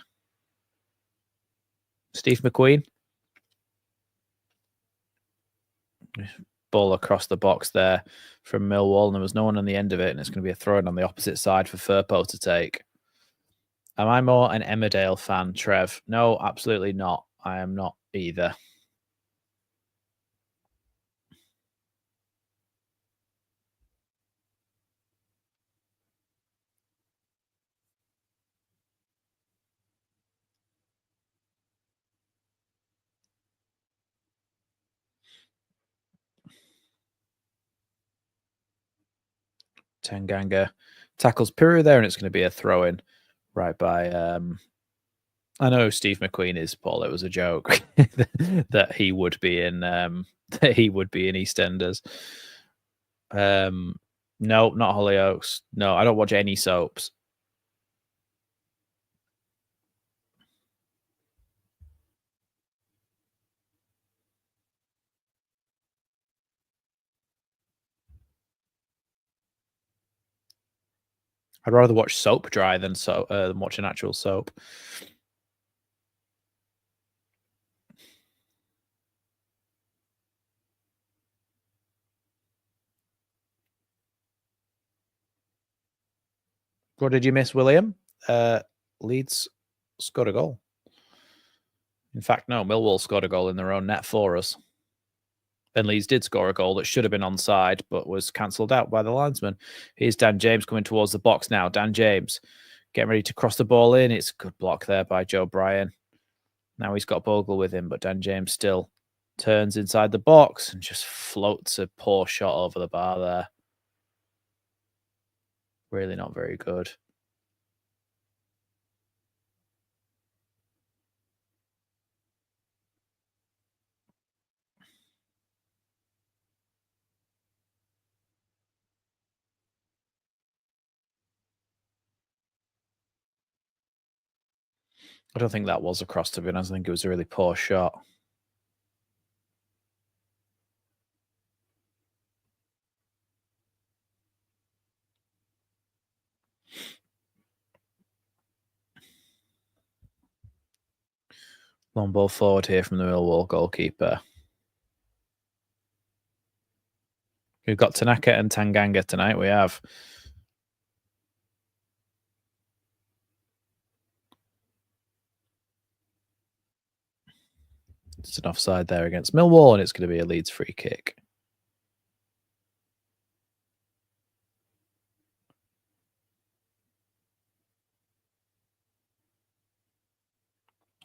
Steve McQueen. Ball across the box there from Millwall, and there was no one on the end of it, and it's going to be a throw-in on the opposite side for Firpo to take. Am I more an Emmerdale fan, Trev? No, absolutely not. I am not either. Tanganga tackles Piru there, and it's going to be a throw-in right by... I know Steve McQueen is, Paul. It was a joke that he would be in EastEnders. No, not Hollyoaks. No, I don't watch any soaps. I'd rather watch soap dry than watch an actual soap. What did you miss, William? Leeds scored a goal. In fact, no, Millwall scored a goal in their own net for us. And Leeds did score a goal that should have been onside, but was cancelled out by the linesman. Here's Dan James coming towards the box now. Dan James getting ready to cross the ball in. It's a good block there by Joe Bryan. Now he's got Bogle with him, but Dan James still turns inside the box and just floats a poor shot over the bar there. Really not very good. I don't think that was a cross, to be honest. I think it was a really poor shot. Long ball forward here from the Millwall goalkeeper. We've got Tanaka and Tanganga tonight. We have. It's an offside there against Millwall, and it's going to be a Leeds free kick.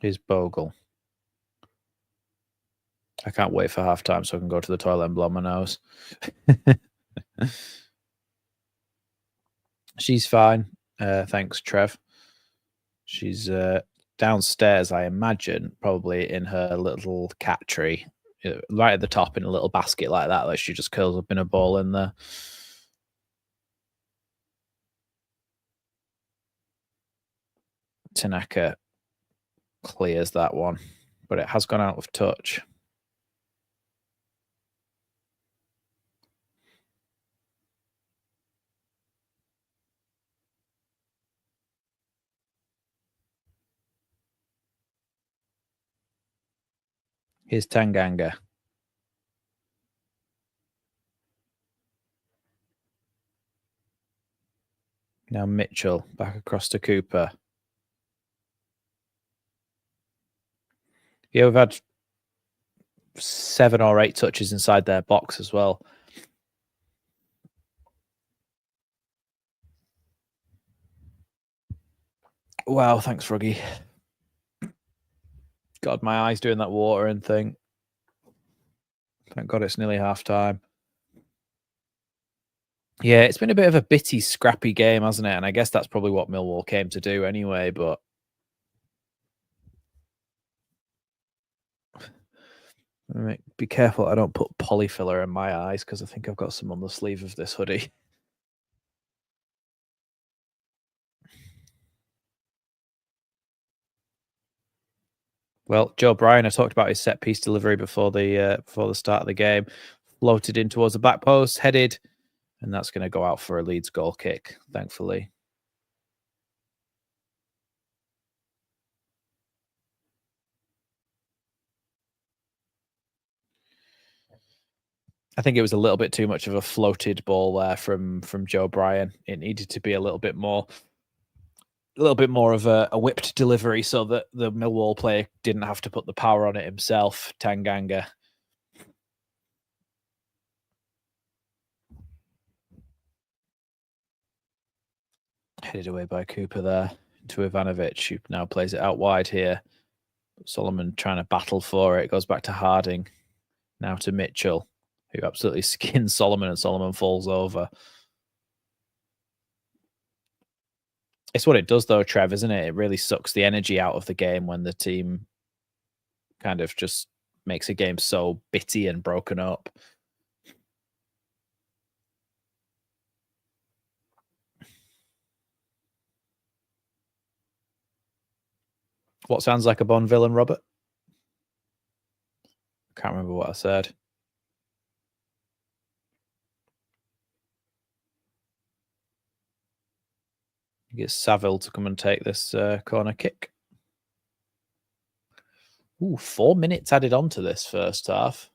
Here's Bogle. I can't wait for half time so I can go to the toilet and blow my nose. She's fine. Thanks, Trev. She's downstairs, I imagine, probably in her little cat tree, right at the top in a little basket like that. Like she just curls up in a ball in there. Tanaka clears that one, but it has gone out of touch. Here's Tanganga. Now Mitchell back across to Cooper. Yeah, we've had 7 or 8 touches inside their box as well. Wow, thanks, Froggy. God, my eyes doing that watering thing. Thank God it's nearly half time. Yeah, it's been a bit of a bitty, scrappy game, hasn't it? And I guess that's probably what Millwall came to do anyway, but be careful I don't put polyfiller in my eyes because I think I've got some on the sleeve of this hoodie. Well, Joe Bryan, I talked about his set piece delivery before the start of the game. Floated in towards the back post, headed, and that's going to go out for a Leeds goal kick, thankfully. I think it was a little bit too much of a floated ball there from Joe Bryan. It needed to be a little bit more of a whipped delivery so that the Millwall player didn't have to put the power on it himself. Tanganga. Headed away by Cooper there to Ivanovic, who now plays it out wide here. Solomon trying to battle for it. Goes back to Harding. Now to Mitchell, who absolutely skins Solomon, and Solomon falls over. It's what it does, though, Trev, isn't it? It really sucks the energy out of the game when the team kind of just makes a game so bitty and broken up. What sounds like a Bond villain, Robert? Can't remember what I said. Get Saville to come and take this corner kick. Ooh, 4 minutes added on to this first half.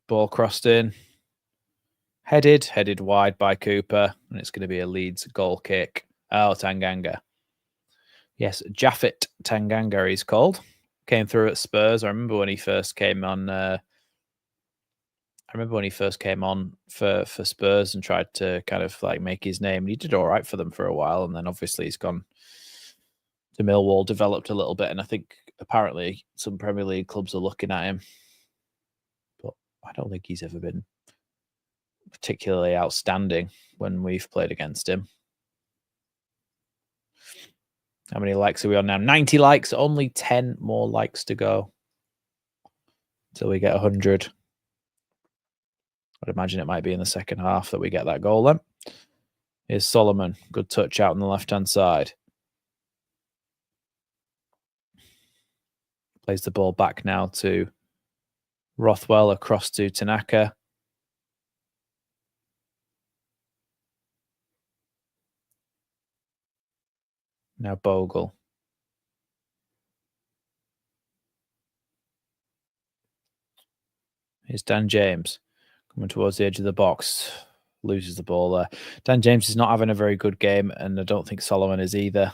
Ball crossed in. Headed wide by Cooper, and it's going to be a Leeds goal kick. Oh, Tanganga. Yes, Jaffet Tanganga he's called. Came through at Spurs. I remember when he first came on. For Spurs and tried to kind of like make his name. He did all right for them for a while, and then obviously he's gone to Millwall, developed a little bit, and I think apparently some Premier League clubs are looking at him. But I don't think he's ever been particularly outstanding when we've played against him. How many likes are we on now? 90 likes, only 10 more likes to go until we get 100. I'd imagine it might be in the second half that we get that goal then. Here's Solomon. Good touch out on the left-hand side. Plays the ball back now to Rothwell, across to Tanaka. Now Bogle. Here's Dan James coming towards the edge of the box. Loses the ball there. Dan James is not having a very good game, and I don't think Solomon is either.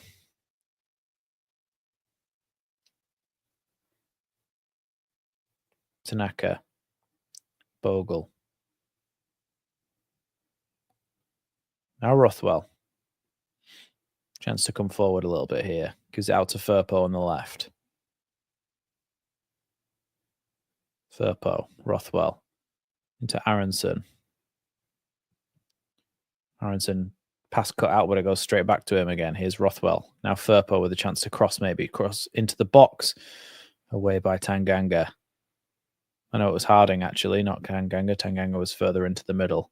Tanaka. Bogle. Now Rothwell. Chance to come forward a little bit here. Gives it out to Firpo on the left. Firpo. Rothwell. Into Aronson. Aronson. Pass cut out, but it goes straight back to him again. Here's Rothwell. Now Firpo with a chance to cross, maybe. Cross into the box. Away by Tanganga. I know it was Harding, actually, not Tanganga. Tanganga was further into the middle.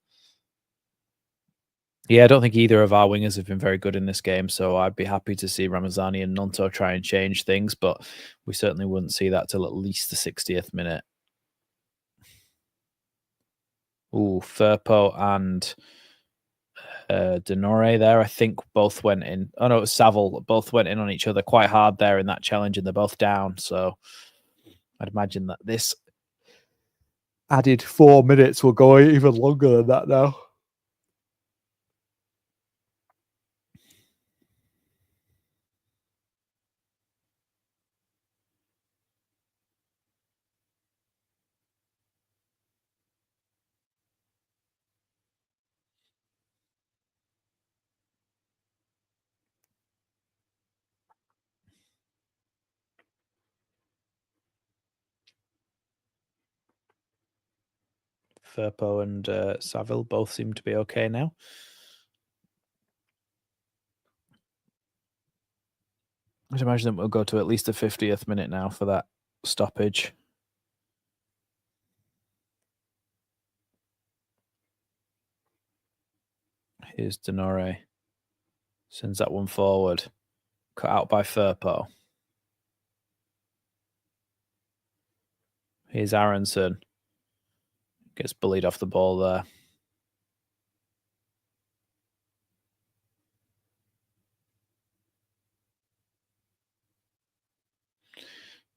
Yeah, I don't think either of our wingers have been very good in this game, so I'd be happy to see Ramazani and Nonto try and change things, but we certainly wouldn't see that till at least the 60th minute. Ooh, Firpo and Denore there, I think both went in. Oh, no, it was Saville. Both went in on each other quite hard there in that challenge, and they're both down, so I'd imagine that this added 4 minutes will go even longer than that now. Firpo and Saville both seem to be okay now. I'd imagine that we'll go to at least the 50th minute now for that stoppage. Here's Denore. Sends that one forward. Cut out by Firpo. Here's Aronson. Gets bullied off the ball there.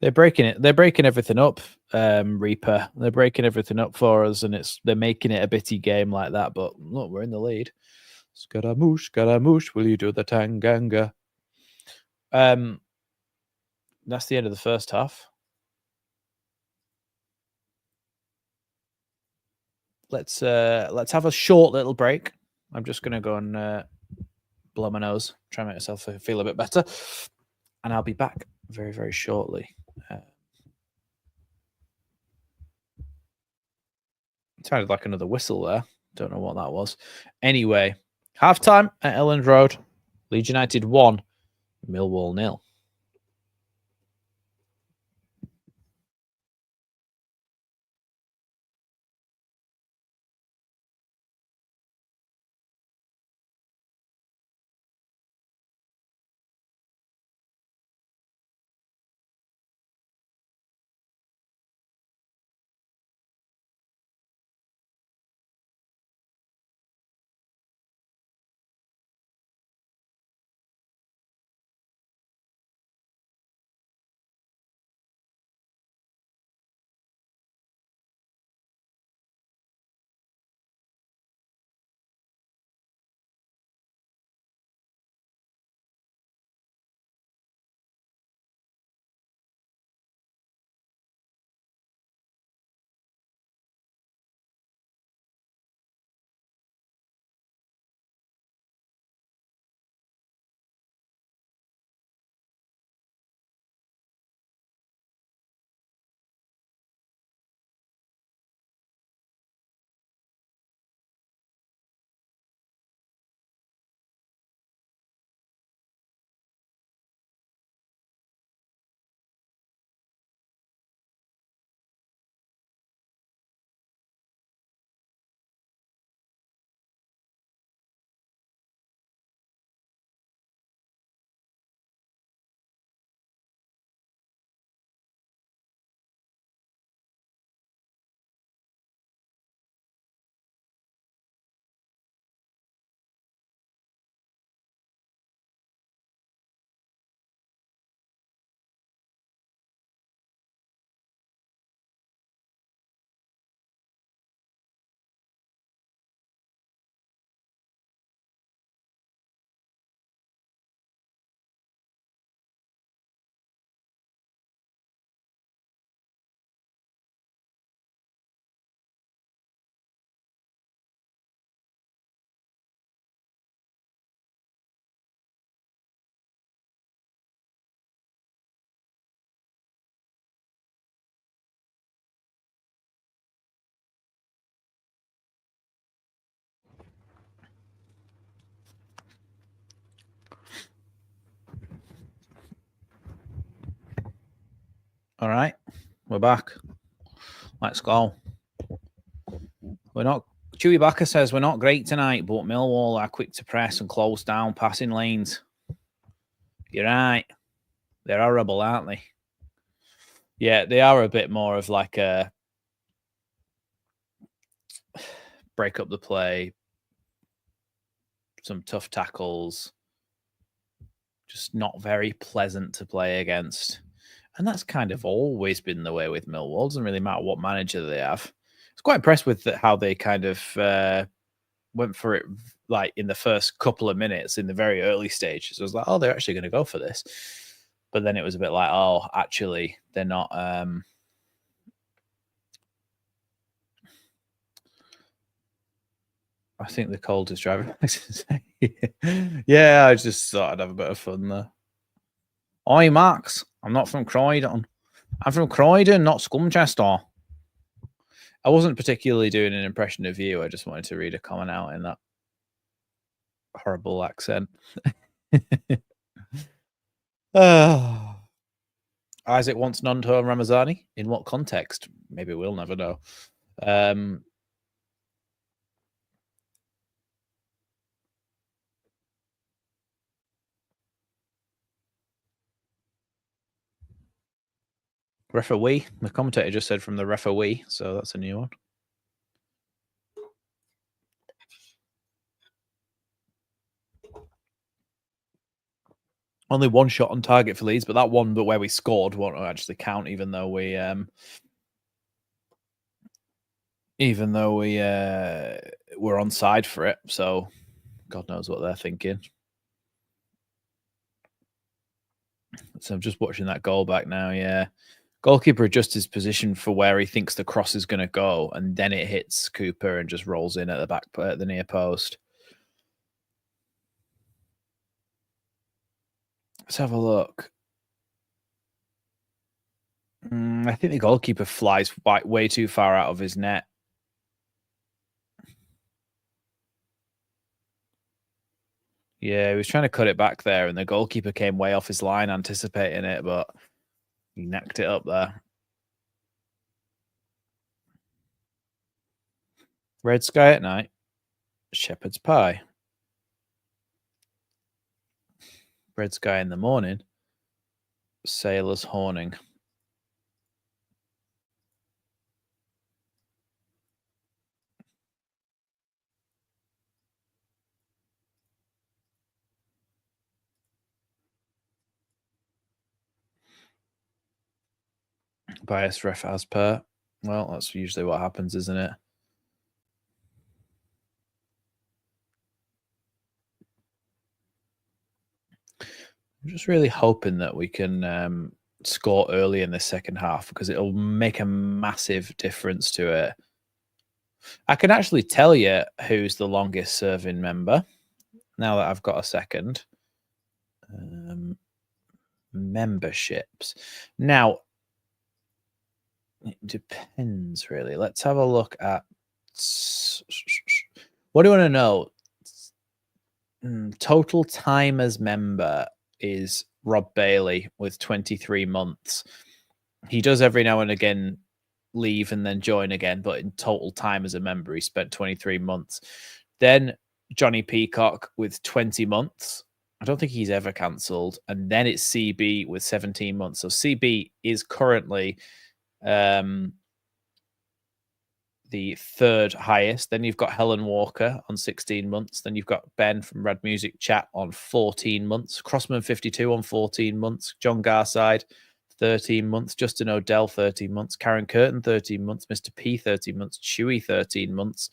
They're breaking it. They're breaking everything up, Reaper. They're breaking everything up for us, and they're making it a bitty game like that. But look, we're in the lead. Scaramouche, will you do the Tanganga? That's the end of the first half. Let's have a short little break. I'm just gonna go and blow my nose, try and make myself feel a bit better, and I'll be back very, very shortly. It sounded like another whistle there. Don't know what that was. Anyway, halftime at Elland Road. Leeds United 1, Millwall 0. All right, we're back. Let's go. We're not. Chewy Backer says we're not great tonight, but Millwall are quick to press and close down passing lanes. You're right. They're horrible, aren't they? Yeah, they are a bit more of like a break up the play, some tough tackles, just not very pleasant to play against. And that's kind of always been the way with Millwall. It doesn't really matter what manager they have. I was quite impressed with how they kind of went for it, like in the first couple of minutes in the very early stages. I was like, oh, they're actually going to go for this. But then it was a bit like, oh, actually, they're not. I think the coldest driving license. Yeah, I just thought I'd have a bit of fun there. Oi, Max. I'm not from Croydon. I'm from Croydon, not Scumchester. I wasn't particularly doing an impression of you. I just wanted to read a comment out in that horrible accent. Isaac wants Nonto and Ramazani. In what context? Maybe we'll never know. Referee. The commentator just said from the referee, so that's a new one. Only one shot on target for Leeds, but that one where we scored won't actually count, even though we were onside for it. So God knows what they're thinking. So I'm just watching that goal back now. Yeah, goalkeeper adjusts his position for where he thinks the cross is going to go, and then it hits Cooper and just rolls in at the back at the near post. Let's have a look. I think the goalkeeper flies way too far out of his net. Yeah, he was trying to cut it back there, and the goalkeeper came way off his line, anticipating it, but he knacked it up there. Red Sky at night, Shepherd's Pie. Red Sky in the morning, Sailor's Horning. Bias ref as per. Well, that's usually what happens, isn't it? I'm just really hoping that we can score early in the second half because it'll make a massive difference to it. I can actually tell you who's the longest serving member now that I've got a second. Memberships. Now, it depends, really. Let's have a look at what do you want to know? Total time as member is Rob Bailey with 23 months. He does every now and again leave and then join again, but in total time as a member, he spent 23 months. Then Johnny Peacock with 20 months. I don't think he's ever cancelled. And then it's CB with 17 months. So CB is currently the third highest. Then you've got Helen Walker on 16 months. Then you've got Ben from Rad Music Chat on 14 months. Crossman 52 on 14 months. John Garside, 13 months. Justin Odell, 13 months. Karen Curtin, 13 months. Mr. P, 13 months. Chewy, 13 months.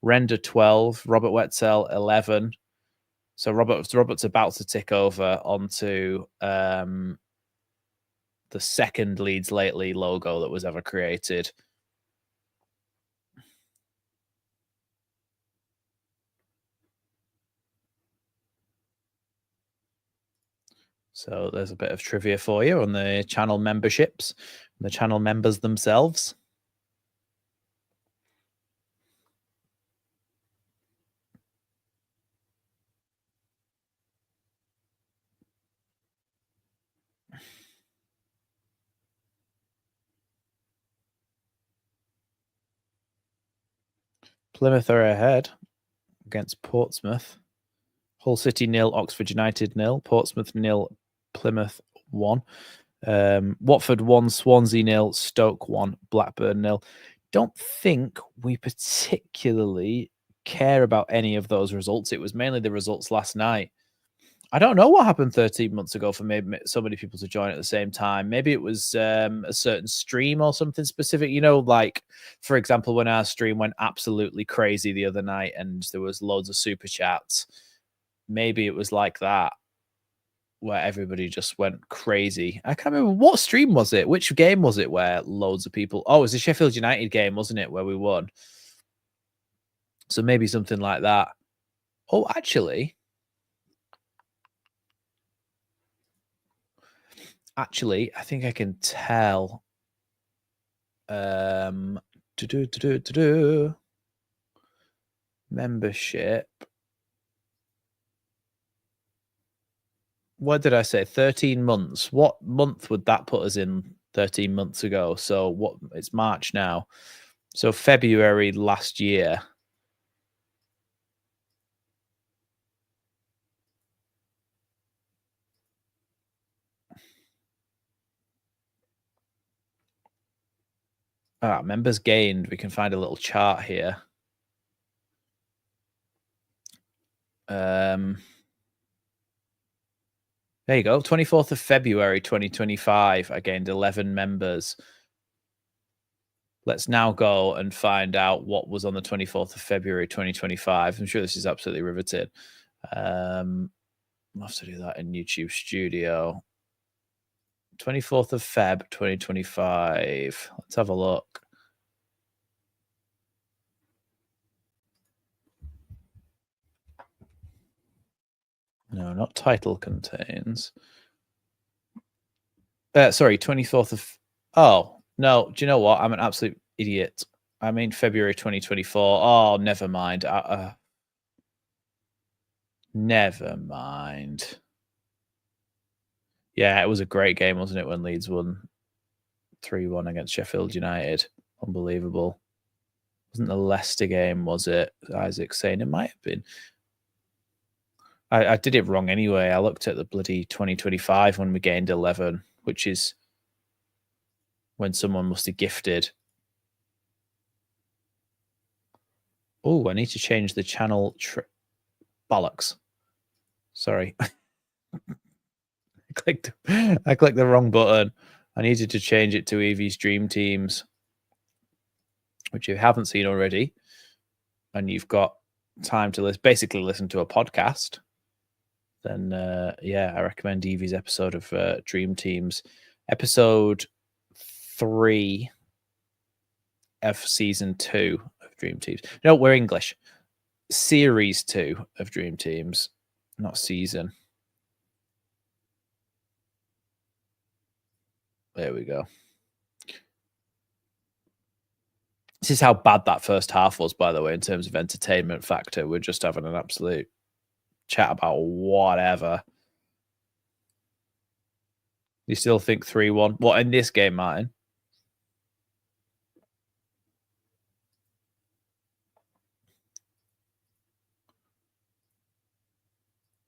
Render, 12. Robert Wetzel, 11. So Robert's about to tick over onto the second Leeds Lately logo that was ever created. So there's a bit of trivia for you on the channel memberships, the channel members themselves. Plymouth are ahead against Portsmouth. Hull City 0, Oxford United 0, Portsmouth 0, Plymouth 1. Watford 1, Swansea 0, Stoke 1, Blackburn 0. Don't think we particularly care about any of those results. It was mainly the results last night. I don't know what happened 13 months ago for maybe so many people to join at the same time. Maybe it was a certain stream or something specific. You know, like, for example, when our stream went absolutely crazy the other night and there was loads of super chats. Maybe it was like that, where everybody just went crazy. I can't remember what stream was it. Which game was it where loads of people... Oh, it was the Sheffield United game, wasn't it, where we won? So maybe something like that. Oh, actually, I think I can tell. Membership. What did I say? 13 months. What month would that put us in 13 months ago? So what? It's March now. So February last year. Members gained. We can find a little chart here. There you go. 24th of February 2025. I gained 11 members. Let's now go and find out what was on the 24th of February 2025. I'm sure this is absolutely riveted. I'll have to do that in YouTube Studio. 24th of Feb 2025. Let's have a look. No, not title contains. Sorry, 24th of... Oh, no. Do you know what? I'm an absolute idiot. I mean February 2024. Oh, never mind. Never mind. Yeah, it was a great game, wasn't it, when Leeds won 3-1 against Sheffield United? Unbelievable. Wasn't the Leicester game, was it? Isaac saying it might have been. I did it wrong anyway. I looked at the bloody 2025 when we gained 11, which is when someone must have gifted. Oh, I need to change the channel. Bollocks. Sorry. I clicked the wrong button. I needed to change it to EV Stream Teams, which you haven't seen already. And you've got time to basically listen to a podcast. Then, yeah, I recommend Evie's episode of Dream Teams. Episode 3 of season 2 of Dream Teams. No, we're English. Series 2 of Dream Teams, not season. There we go. This is how bad that first half was, by the way, in terms of entertainment factor. We're just having an absolute chat about whatever. You still think 3-1? What, in this game, Martin?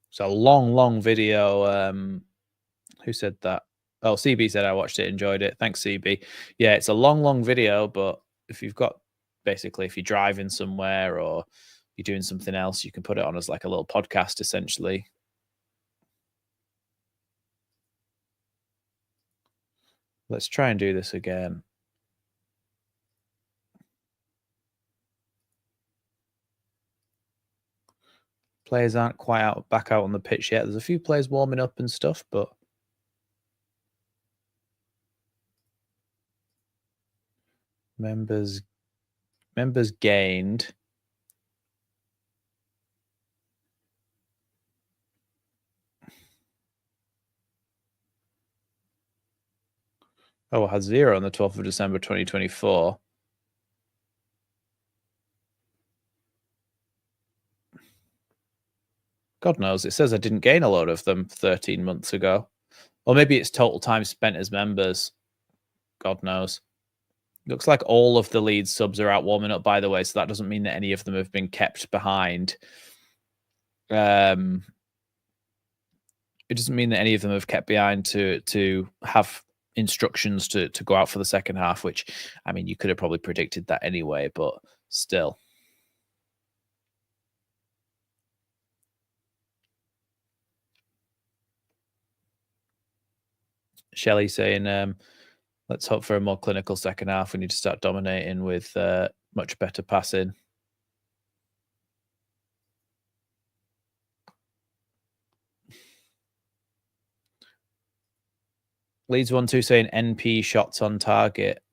It's a long video. Who said that? Oh, CB said I watched it, enjoyed it. Thanks, CB. Yeah, it's a long video, but if you've got, basically, if you're driving somewhere or you're doing something else, you can put it on as like a little podcast, essentially. Let's try and do this again. Players aren't quite back out on the pitch yet. There's a few players warming up and stuff, but members gained. Oh, it had 0 on the 12th of December 2024. God knows. It says I didn't gain a load of them 13 months ago. Or maybe it's total time spent as members. God knows. Looks like all of the Leeds subs are out warming up, by the way, so that doesn't mean that any of them have been kept behind. It doesn't mean that any of them have kept behind to have instructions to go out for the second half, which, I mean, you could have probably predicted that anyway, but still. Shelley saying, let's hope for a more clinical second half. We need to start dominating with much better passing. Leeds 1-2 saying NP shots on target.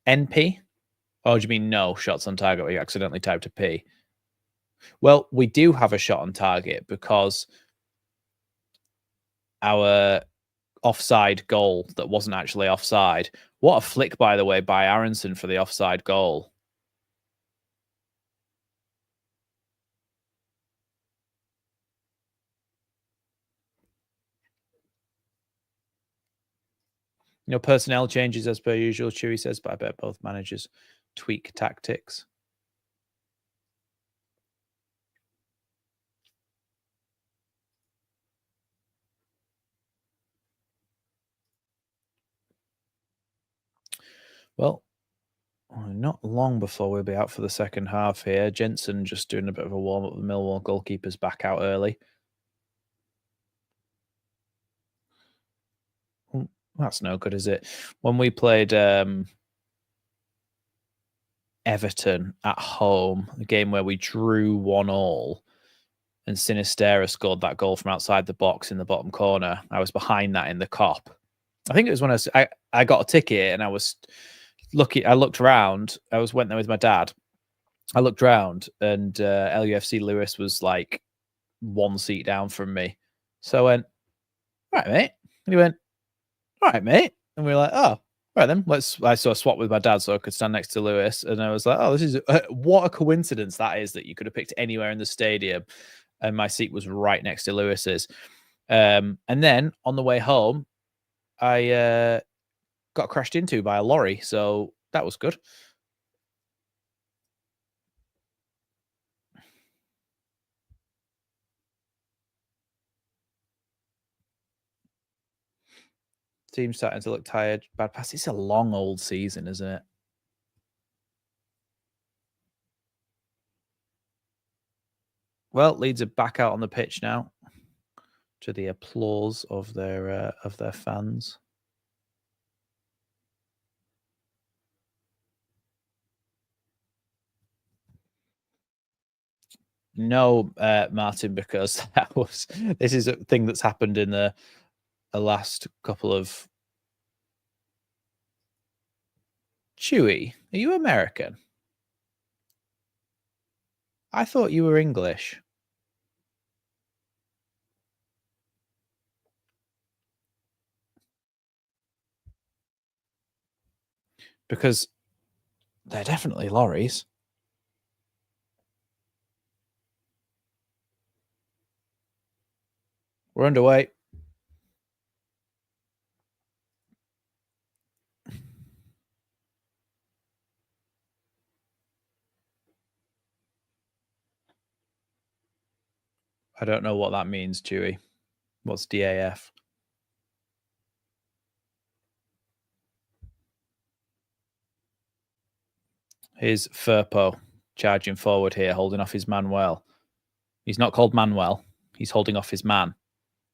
NP? Oh, do you mean no shots on target where you accidentally typed a P? Well, we do have a shot on target because our offside goal that wasn't actually offside. What a flick, by the way, by Aronson for the offside goal. You know, personnel changes as per usual, Chewy says, but I bet both managers tweak tactics. Well, not long before we'll be out for the second half here. Jensen just doing a bit of a warm-up. The Millwall goalkeeper's back out early. That's no good, is it? When we played Everton at home, a game where we drew 1-1, and Sinistera scored that goal from outside the box in the bottom corner, I was behind that in the Kop. I think it was when I got a ticket and I was lucky. I looked around. Went there with my dad. I looked around and LUFC Lewis was like one seat down from me. So I went, all right, mate. And he went, all right, mate. And we were like, oh, right then. I sort of swapped with my dad so I could stand next to Lewis. And I was like, oh, this is what a coincidence that is, that you could have picked anywhere in the stadium. And my seat was right next to Lewis's. And then on the way home, I got crashed into by a lorry. So that was good. Team's starting to look tired. Bad pass. It's a long old season, isn't it? Well, Leeds are back out on the pitch now, to the applause of their fans. No, Martin, because this is a thing that's happened in the last couple of. Chewy, are you American? I thought you were English. Because they're definitely lorries. We're underway. I don't know what that means, Chewy. What's DAF? Here's Furpo charging forward here, holding off his Manuel. He's not called Manuel. He's holding off his man,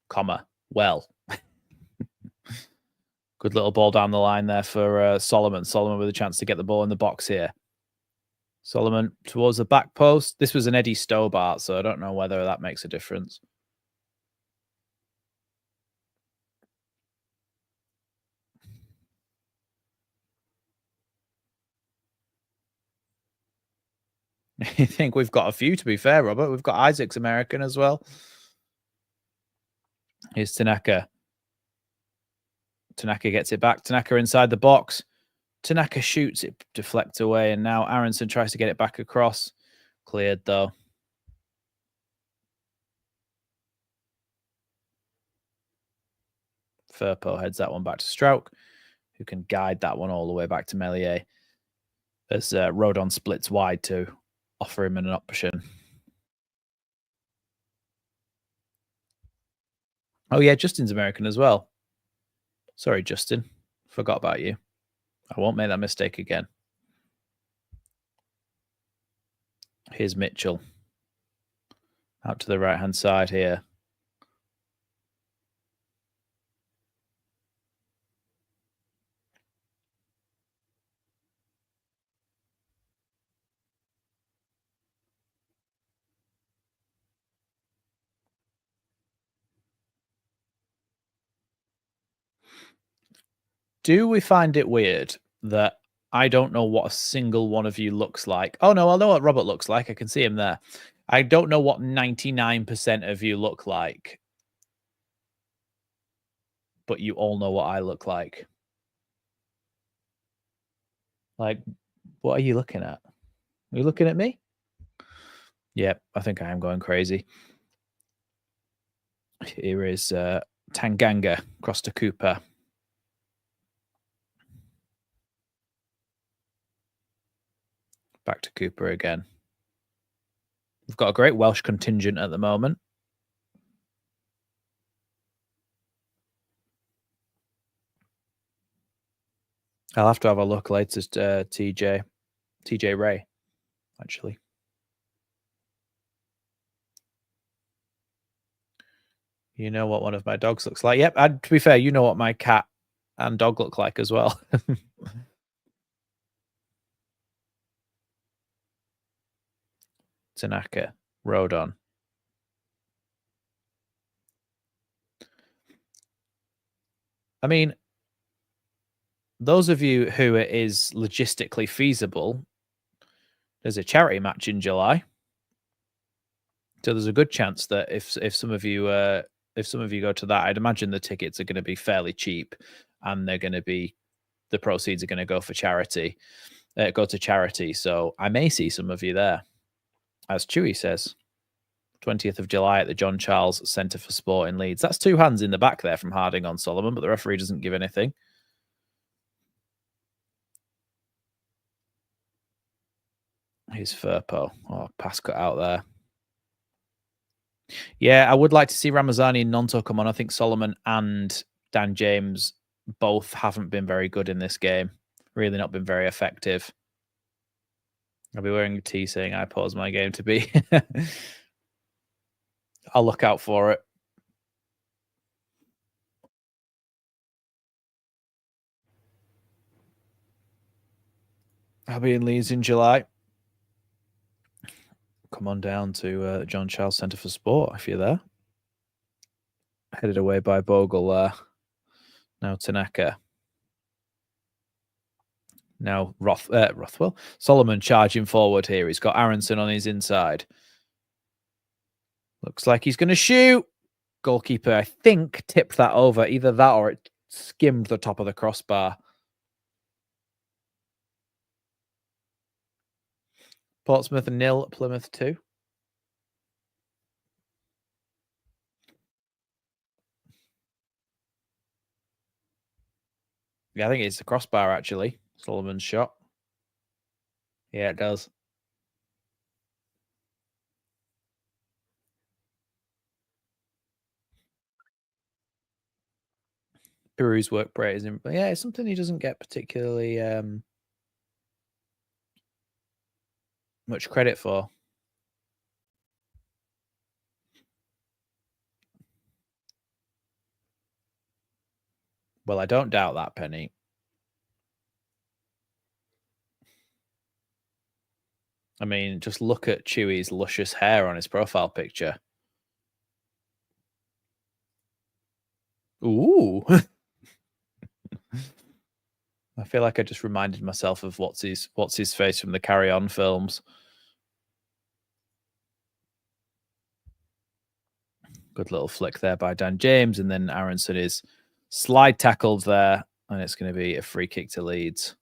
comma, well. Good little ball down the line there for Solomon. Solomon with a chance to get the ball in the box here. Solomon towards the back post. This was an Eddie Stobart, so I don't know whether that makes a difference. I think we've got a few, to be fair, Robert. We've got Isaac's American as well. Here's Tanaka. Tanaka gets it back. Tanaka inside the box. Tanaka shoots, it deflects away, and now Aronson tries to get it back across. Cleared, though. Furpo heads that one back to Strauch, who can guide that one all the way back to Melier. as Rodon splits wide to offer him an option. Oh, yeah, Justin's American as well. Sorry, Justin. Forgot about you. I won't make that mistake again. Here's Mitchell. Out to the right-hand side here. Do we find it weird that I don't know what a single one of you looks like? Oh, no, I know what Robert looks like. I can see him there. I don't know what 99% of you look like, but you all know what I look like. Like, what are you looking at? Are you looking at me? Yep, I think I am going crazy. Here is Tanganga across to Cooper. Back to Cooper again. We've got a great Welsh contingent at the moment. I'll have to have a look later at TJ Ray, actually. You know what one of my dogs looks like. Yep, and to be fair, you know what my cat and dog look like as well. Tanaka, Rodon. I mean, those of you who it is logistically feasible, there's a charity match in July. So there's a good chance that if some of you go to that, I'd imagine the tickets are going to be fairly cheap, and they're going to be the proceeds are going to go for charity, go to charity. So I may see some of you there, as Chewy says. 20th of July at the John Charles Centre for Sport in Leeds. That's two hands in the back there from Harding on Solomon, but the referee doesn't give anything. Here's Firpo. Oh, pass cut out there. Yeah, I would like to see Ramazani and Nonto come on. I think Solomon and Dan James both haven't been very good in this game. Really not been very effective. I'll be wearing a tee saying I pause my game to be. I'll look out for it. I'll be in Leeds in July. Come on down to John Charles Centre for Sport if you're there. Headed away by Bogle there. Now Tanaka. Now Rothwell. Solomon charging forward here. He's got Aronson on his inside. Looks like he's going to shoot. Goalkeeper, I think, tipped that over. Either that or it skimmed the top of the crossbar. Portsmouth 0, Plymouth 2. Yeah, I think it's the crossbar, actually. Solomon's shot. Yeah, it does. Peru's work rate is in. Yeah, it's something he doesn't get particularly much credit for. Well, I don't doubt that, Penny. I mean, just look at Chewy's luscious hair on his profile picture. Ooh. I feel like I just reminded myself of what's his face from the Carry On films. Good little flick there by Dan James, and then Aronson is slide tackled there, and it's going to be a free kick to Leeds.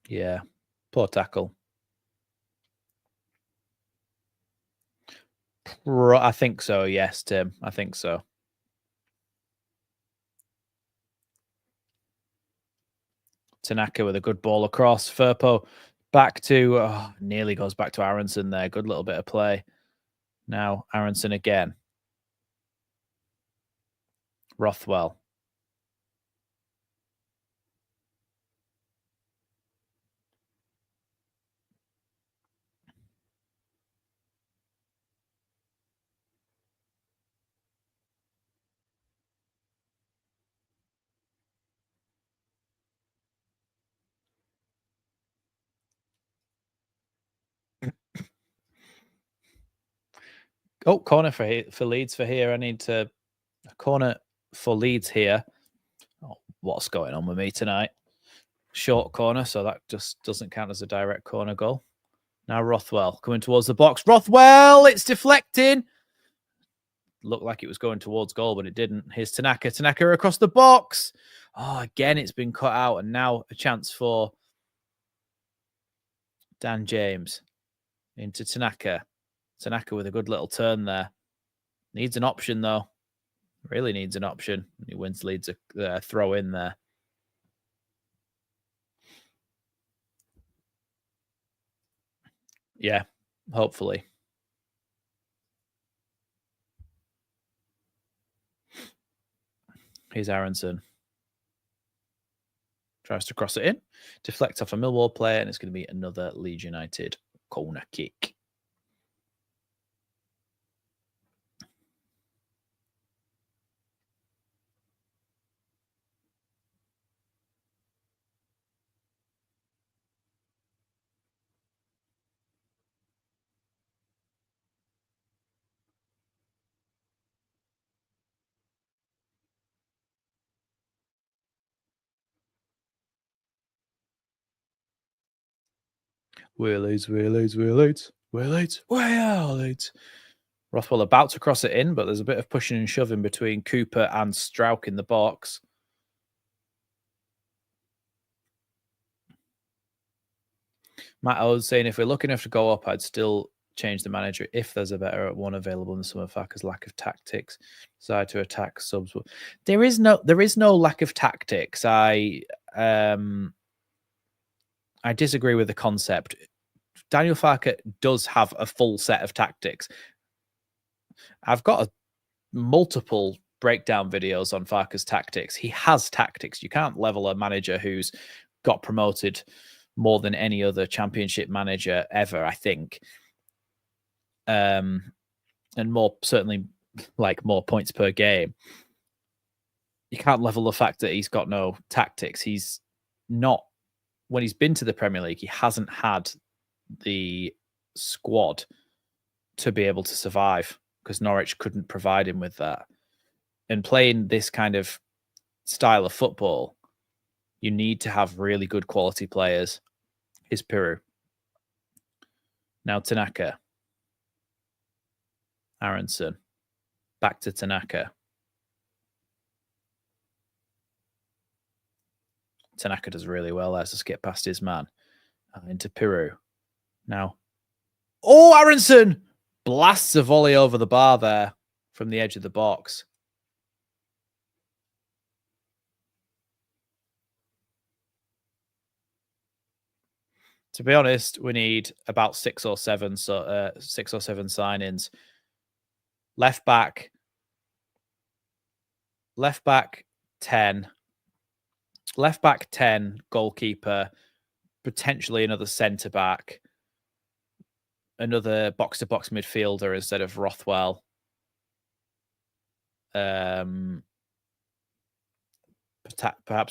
Yeah, poor tackle. I think so, yes, Tim. I think so. Tanaka with a good ball across. Firpo back to, nearly goes back to Aronson there. Good little bit of play. Now Aronson again. Rothwell. Oh, corner for Leeds for here. I need to a corner for Leeds here. Oh, what's going on with me tonight? Short corner, so that just doesn't count as a direct corner goal. Now Rothwell coming towards the box. Rothwell, it's deflecting. Looked like it was going towards goal, but it didn't. Here's Tanaka. Tanaka across the box. Oh, again, it's been cut out, and now a chance for Dan James into Tanaka. Tanaka with a good little turn there. Needs an option, though. Really needs an option. He wins Leeds a throw in there. Yeah, hopefully. Here's Aronson. Tries to cross it in. Deflects off a Millwall player, and it's going to be another Leeds United corner kick. We're Leeds. Rothwell about to cross it in, but there's a bit of pushing and shoving between Cooper and Strauch in the box. Matt O's saying, if we're lucky enough to go up, I'd still change the manager if there's a better one available in the summer. Farker's lack of tactics, desire to attack subs. There is no lack of tactics. I disagree with the concept. Daniel Farke does have a full set of tactics. I've got multiple breakdown videos on Farke's tactics. He has tactics. You can't level a manager who's got promoted more than any other championship manager ever, I think. And more certainly like more points per game. You can't level the fact that he's got no tactics. He's not, when he's been to the Premier League, he hasn't had the squad to be able to survive because Norwich couldn't provide him with that. And playing this kind of style of football, you need to have really good quality players. Here's Peru. Now Tanaka. Aronson. Back to Tanaka. Tanaka does really well there to skip past his man. Into Peru. Now. Oh, Aronson! Blasts a volley over the bar there from the edge of the box. To be honest, we need about 6 or 7 signings. Left back 10. Left back 10, goalkeeper, potentially another centre back, another box to box midfielder instead of Rothwell. Perhaps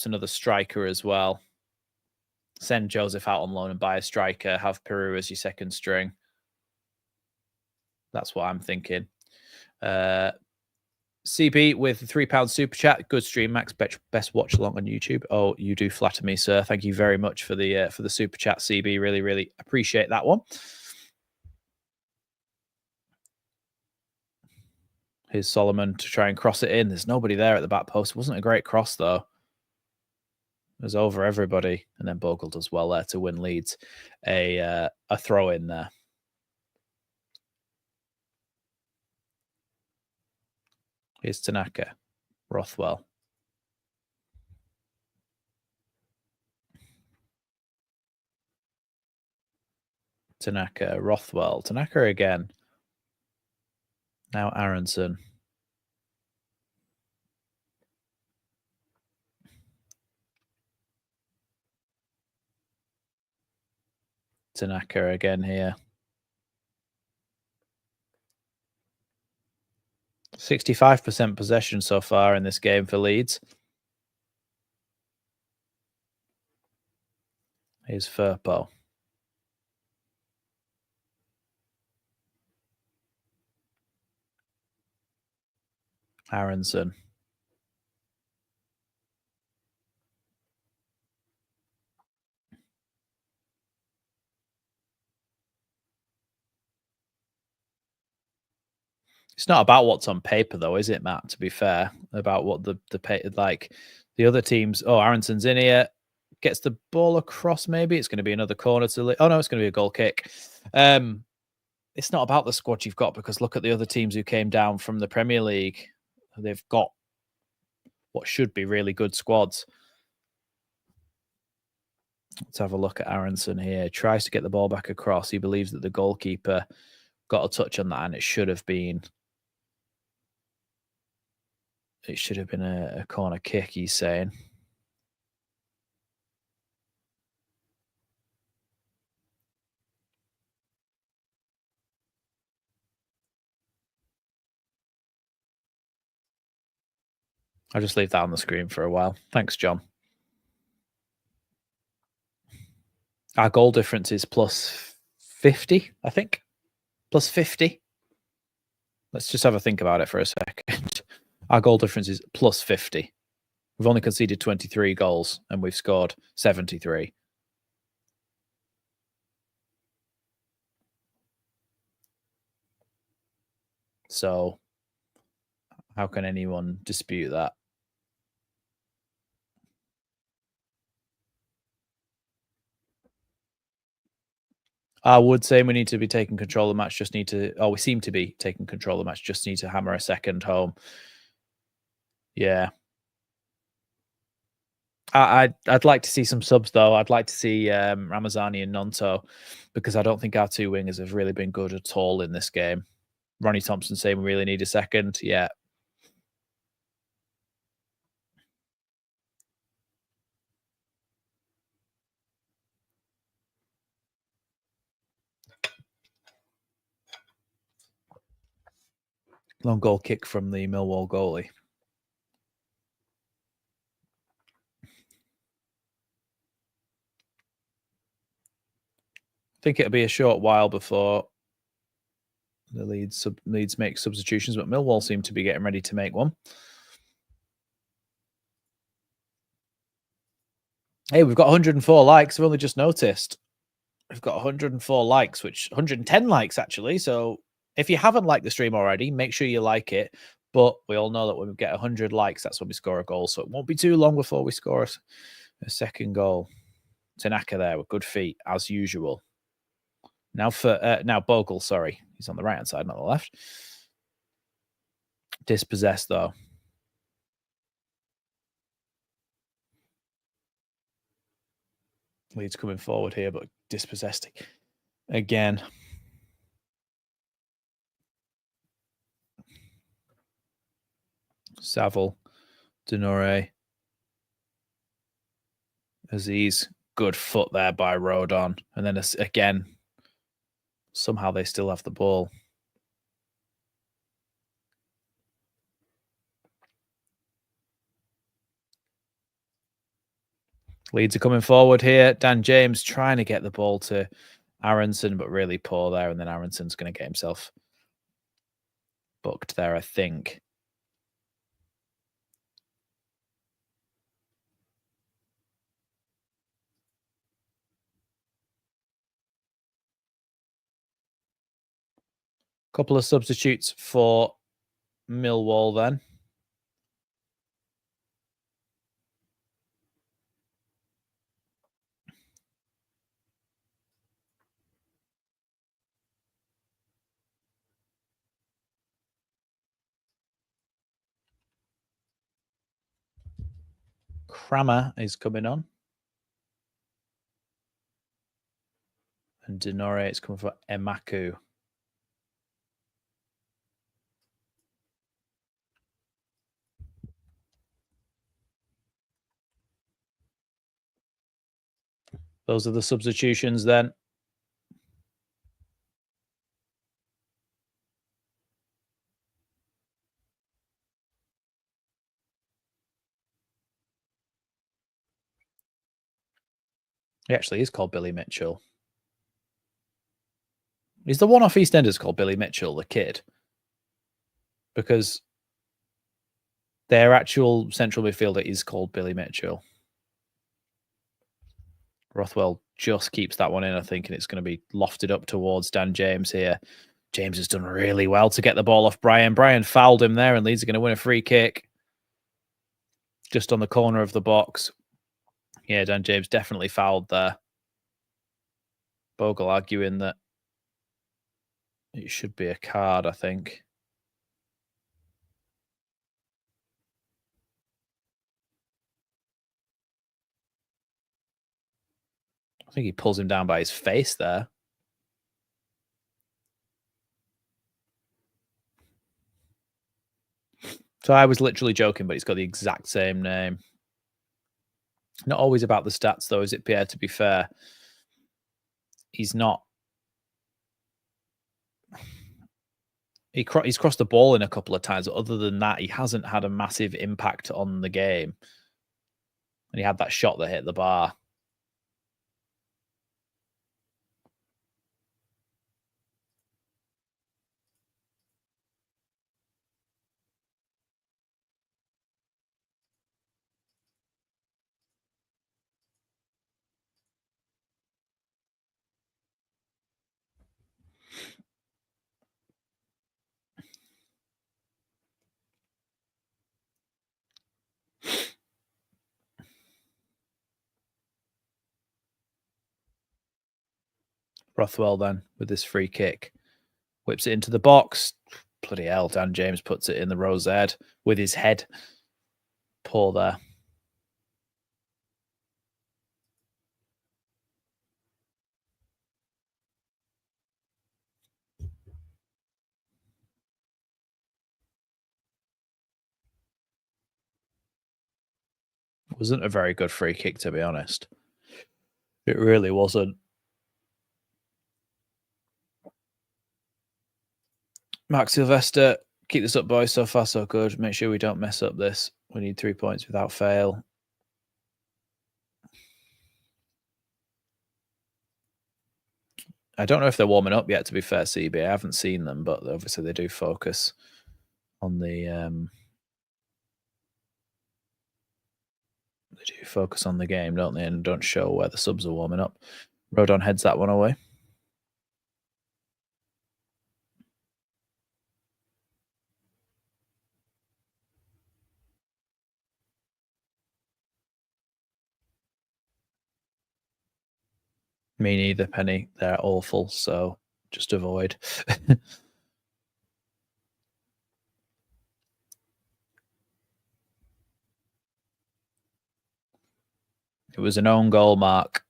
another striker as well. Send Joseph out on loan and buy a striker. Have Peru as your second string. That's what I'm thinking. CB with £3 super chat. Good stream, Max. Best watch along on YouTube. Oh, you do flatter me, sir. Thank you very much for the super chat, CB. Really, really appreciate that one. Here's Solomon to try and cross it in. There's nobody there at the back post. It wasn't a great cross though. It was over everybody, and then Bogle does well there to win Leeds a throw in there. Here's Tanaka. Rothwell. Tanaka. Rothwell. Tanaka again. Now Aronson. Tanaka again here. 65% possession so far in this game for Leeds. Here's Firpo. Aronson. It's not about what's on paper, though, is it, Matt? To be fair, about what the like the other teams. Oh, Aronson's in here, gets the ball across. Maybe it's going to be another corner to. Oh no, it's going to be a goal kick. It's not about the squad you've got, because look at the other teams who came down from the Premier League. They've got what should be really good squads. Let's have a look at Aronson here. Tries to get the ball back across. He believes that the goalkeeper got a touch on that, and it should have been. It should have been a corner kick, he's saying. I'll just leave that on the screen for a while. Thanks, John. Our goal difference is plus 50, I think. Plus 50. Let's just have a think about it for a second. Our goal difference is plus 50. We've only conceded 23 goals and we've scored 73. So how can anyone dispute that? I would say we need to be taking control of the match. We seem to be taking control of the match. Just need to hammer a second home. Yeah. I'd like to see some subs, though. I'd like to see Ramazani and Nonto, because I don't think our two wingers have really been good at all in this game. Ronnie Thompson saying we really need a second. Yeah. Long goal kick from the Millwall goalie. I think it'll be a short while before the Leeds make substitutions, but Millwall seem to be getting ready to make one. Hey, we've got 104 likes. I've only just noticed. We've got 104 likes, which 110 likes, actually. So if you haven't liked the stream already, make sure you like it. But we all know that when we get 100 likes, that's when we score a goal. So it won't be too long before we score a second goal. Tanaka there with good feet, as usual. Now Bogle, sorry. He's on the right-hand side, not the left. Dispossessed, though. Leeds coming forward here, but dispossessed again. Saville, Denore, Aziz, good foot there by Rodon. And then again, somehow they still have the ball. Leeds are coming forward here. Dan James trying to get the ball to Aronson, but really poor there. And then Aronson's going to get himself booked there, I think. Couple of substitutes for Millwall then. Kramer is coming on. And Denore is coming for Emaku. Those are the substitutions then. He actually is called Billy Mitchell. Is the one off EastEnders called Billy Mitchell, the kid? Because their actual central midfielder is called Billy Mitchell. Rothwell just keeps that one in, I think, and it's going to be lofted up towards Dan James here. James has done really well to get the ball off Brian. Brian fouled him there, and Leeds are going to win a free kick. Just on the corner of the box. Yeah, Dan James definitely fouled there. Bogle arguing that it should be a card, I think. I think he pulls him down by his face there. So I was literally joking, but he's got the exact same name. Not always about the stats, though, is it, Pierre, to be fair? He's not. He's crossed the ball in a couple of times. But other than that, he hasn't had a massive impact on the game. And he had that shot that hit the bar. Rothwell then with this free kick. Whips it into the box. Bloody hell, Dan James puts it in the rose head with his head. Poor there. It wasn't a very good free kick, to be honest. It really wasn't. Mark Sylvester, keep this up, boys. So far, so good. Make sure we don't mess up this. We need 3 points without fail. I don't know if they're warming up yet, to be fair, CB. I haven't seen them, but obviously they do focus on the game, don't they? And don't show where the subs are warming up. Rodon heads that one away. Me neither, Penny. They're awful, so just avoid. It was an own goal, Mark,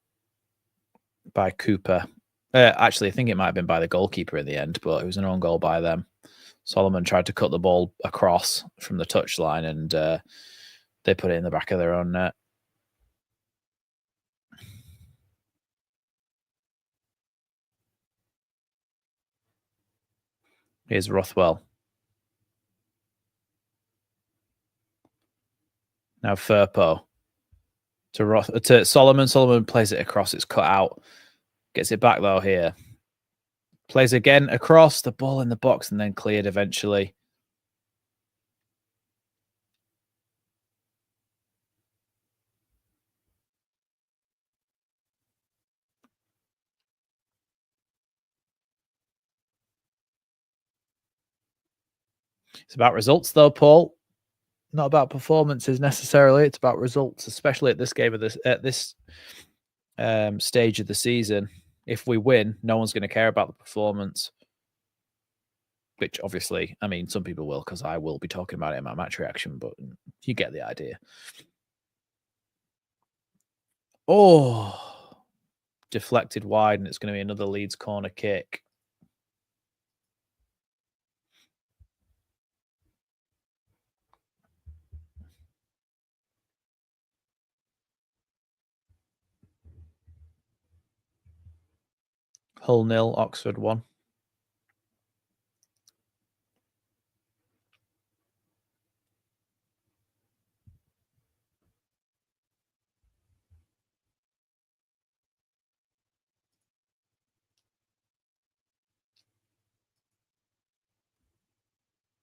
by Cooper. Actually, I think it might have been by the goalkeeper in the end, but it was an own goal by them. Solomon tried to cut the ball across from the touchline, and they put it in the back of their own net. Here's Rothwell. Now Firpo to Solomon. Solomon plays it across. It's cut out. Gets it back though here. Plays again across, the ball in the box, and then cleared eventually. It's about results though, Paul. Not about performances necessarily. It's about results, especially at this game of this stage of the season. If we win, no one's going to care about the performance. Which obviously, I mean, some people will, because I will be talking about it in my match reaction, but you get the idea. Oh, deflected wide, and it's going to be another Leeds corner kick. Hull 0, Oxford 1.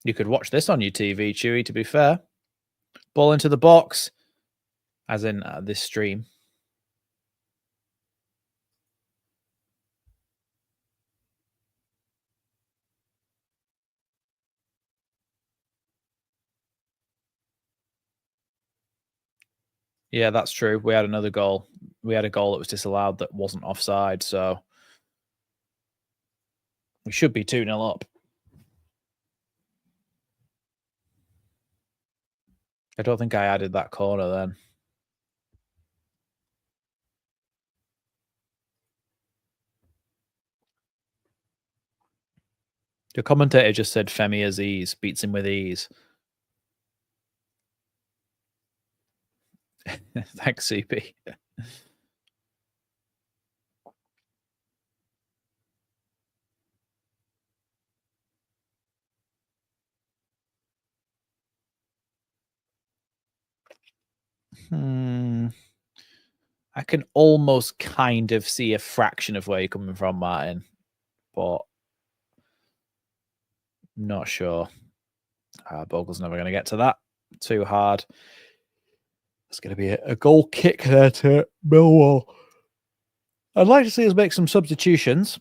You could watch this on your TV, Chewy, to be fair. Ball into the box, as in this stream. Yeah, that's true. We had another goal. We had a goal that was disallowed that wasn't offside, so we should be 2-0 up. I don't think I added that corner then. The commentator just said Femi Aziz beats him with ease. Thanks, CP. I can almost kind of see a fraction of where you're coming from, Martin, but not sure. Bogle's never going to get to that. Too hard. It's going to be a goal kick there to Millwall. I'd like to see us make some substitutions.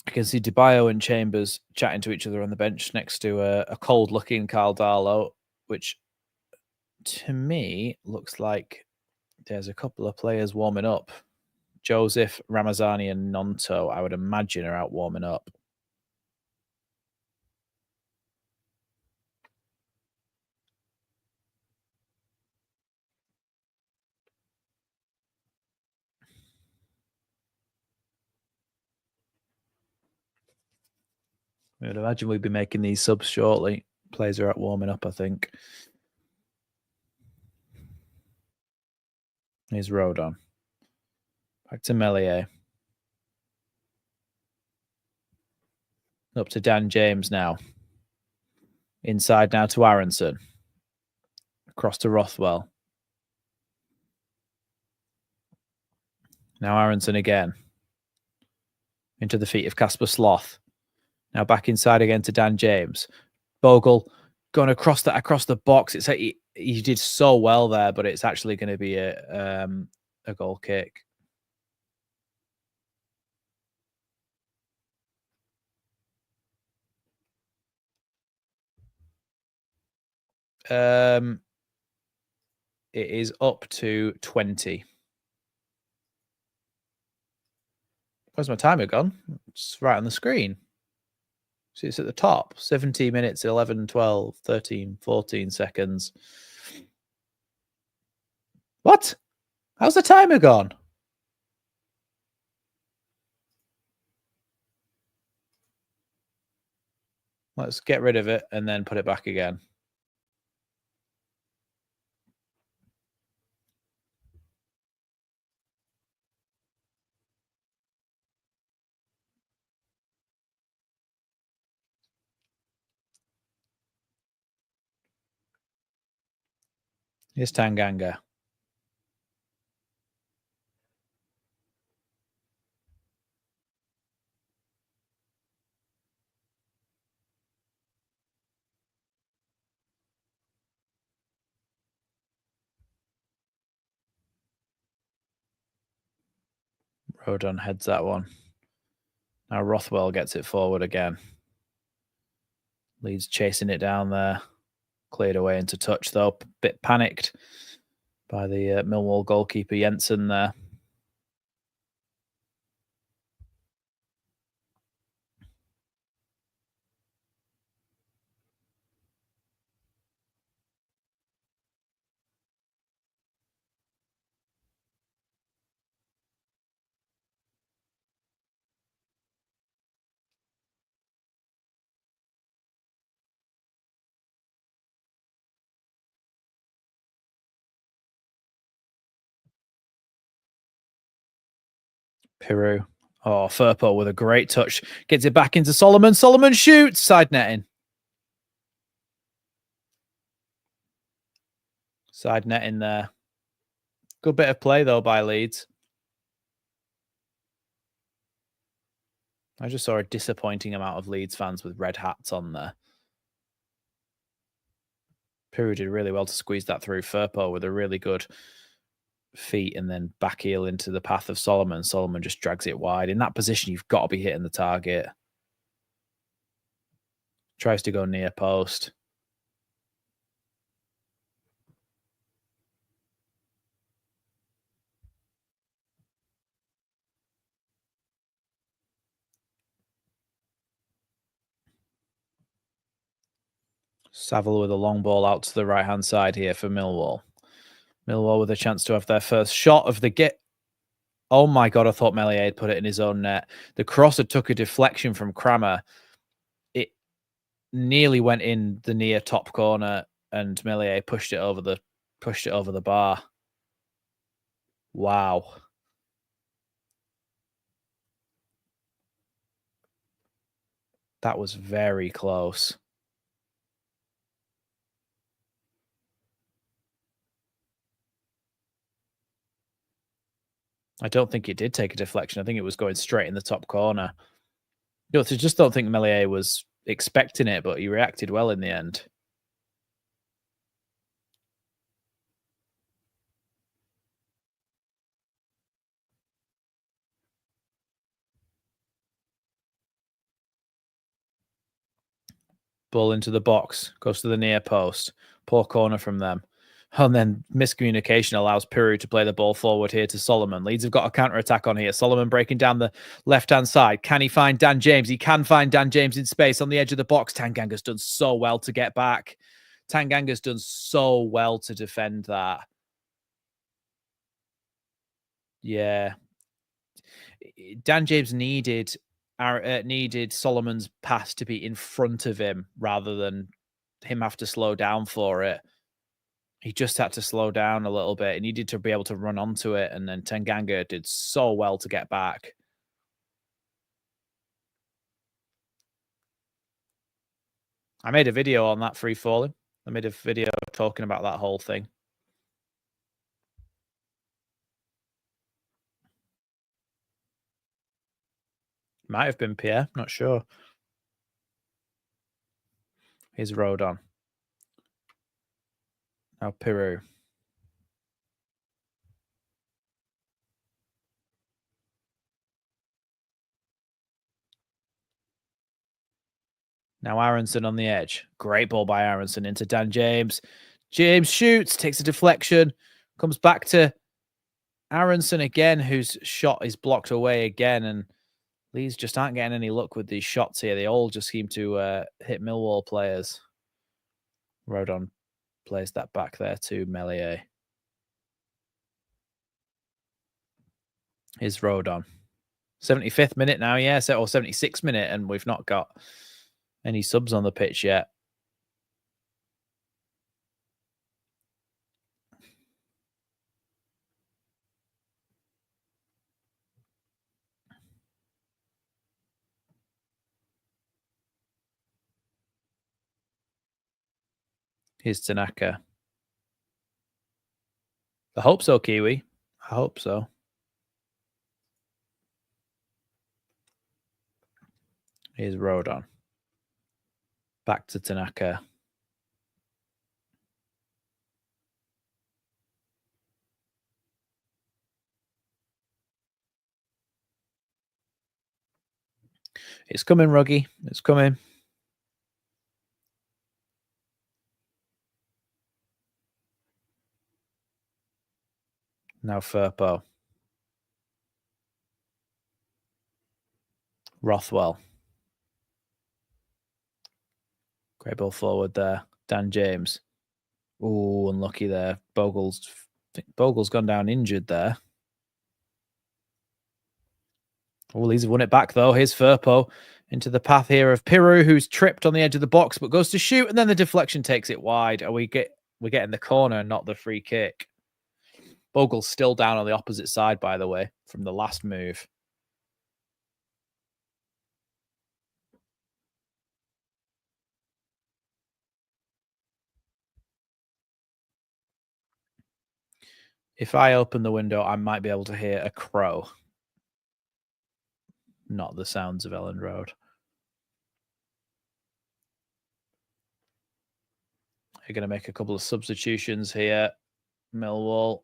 I can see DeBio and Chambers chatting to each other on the bench next to a cold-looking Carl Darlow, which to me looks like there's a couple of players warming up. Joseph, Ramazani, and Nonto, I would imagine, are out warming up. I would imagine we'd be making these subs shortly. Players are out warming up, I think. Here's Rodon. Back to Melier. Up to Dan James now. Inside now to Aronson. Across to Rothwell. Now Aronson again. Into the feet of Casper Sloth. Now back inside again to Dan James. Bogle going across the box. It's he did so well there, but it's actually going to be a goal kick. It is up to 20. Where's my timer gone? It's right on the screen. See, it's at the top. 17 minutes, 11, 12, 13, 14 seconds. What? How's the timer gone? Let's get rid of it and then put it back again. Here's Tanganga. Rodon heads that one. Now Rothwell gets it forward again. Leeds chasing it down there. Cleared away into touch, though. Bit panicked by the Millwall goalkeeper Jensen there. Piru. Oh, Firpo with a great touch. Gets it back into Solomon. Solomon shoots. Side netting. Side netting there. Good bit of play, though, by Leeds. I just saw a disappointing amount of Leeds fans with red hats on there. Piru did really well to squeeze that through. Firpo with a really good feet and then back heel into the path of Solomon. Solomon just drags it wide. In that position, you've got to be hitting the target. Tries to go near post. Saville with a long ball out to the right-hand side here for Millwall. Millwall with a chance to have their first shot of the get. Oh my God, I thought Meslier had put it in his own net. The crosser took a deflection from Kramer. It nearly went in the near top corner and Meslier pushed it over the bar. Wow. That was very close. I don't think it did take a deflection. I think it was going straight in the top corner. I just don't think Meslier was expecting it, but he reacted well in the end. Ball into the box, goes to the near post. Poor corner from them. And then miscommunication allows Piru to play the ball forward here to Solomon. Leeds have got a counter-attack on here. Solomon breaking down the left-hand side. Can he find Dan James? He can find Dan James in space on the edge of the box. Tanganga's done so well to get back. Tanganga's done so well to defend that. Yeah. Dan James needed Solomon's pass to be in front of him rather than him have to slow down for it. He just had to slow down a little bit. He needed to be able to run onto it, and then Tanganga did so well to get back. I made a video on that free falling. I made a video talking about that whole thing. Might have been Pierre, not sure. Here's Rodon. Now Piru. Now Aronson on the edge. Great ball by Aronson into Dan James. James shoots, takes a deflection, comes back to Aronson again, whose shot is blocked away again. And Leeds just aren't getting any luck with these shots here. They all just seem to hit Millwall players. Rodon plays that back there to Meslier. Here's Rodon. 75th minute now, yeah, or 76th minute, and we've not got any subs on the pitch yet. Here's Tanaka. I hope so, Kiwi. I hope so. Here's Rodon. Back to Tanaka. It's coming, Ruggy. It's coming. Now Firpo. Rothwell. Great ball forward there. Dan James. Oh, unlucky there. Bogle's gone down injured there. Oh, Leeds have won it back, though. Here's Firpo into the path here of Piru, who's tripped on the edge of the box, but goes to shoot, and then the deflection takes it wide. We're getting the corner, not the free kick. Bogle's still down on the opposite side, by the way, from the last move. If I open the window, I might be able to hear a crow. Not the sounds of Elland Road. You're going to make a couple of substitutions here, Millwall.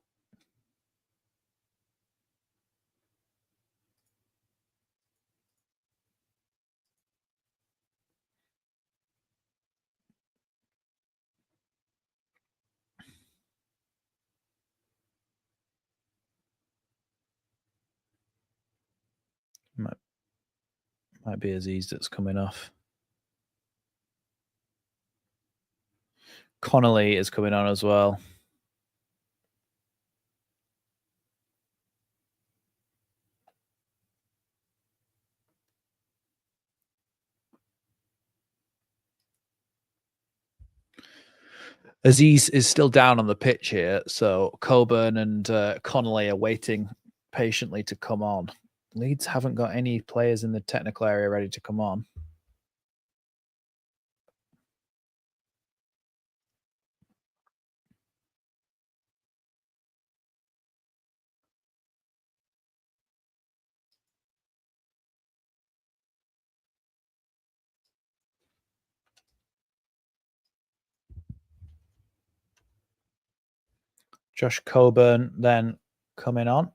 Might be Aziz that's coming off. Connolly is coming on as well. Aziz is still down on the pitch here, so Coburn and Connolly are waiting patiently to come on. Leeds haven't got any players in the technical area ready to come on. Josh Coburn then coming on.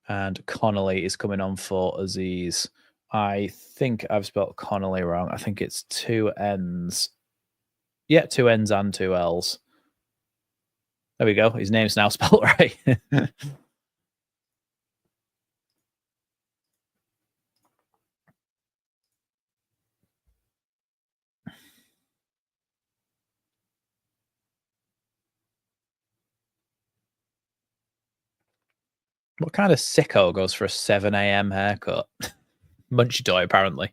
And Connolly is coming on for Aziz. I think I've spelled Connolly wrong. I think it's 2 N's. Yeah, 2 N's and 2 L's. There we go. His name's now spelled right. What kind of sicko goes for a 7 a.m. haircut? Munchy toy, apparently.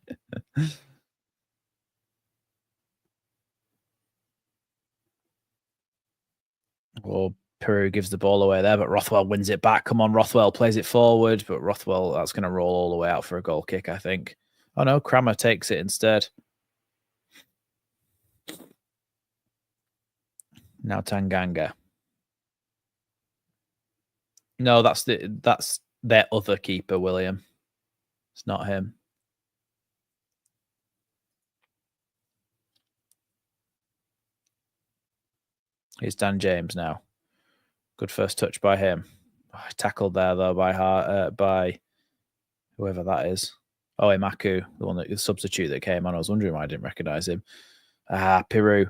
Well, Peru gives the ball away there, but Rothwell wins it back. Come on, Rothwell plays it forward, but Rothwell, that's going to roll all the way out for a goal kick, I think. Oh no, Kramer takes it instead. Now Tanganga. No, that's their other keeper, William. It's not him. Here's Dan James now. Good first touch by him. Oh, tackled there though by whoever that is. Oh, Imaku, the substitute that came on. I was wondering why I didn't recognise him. Peru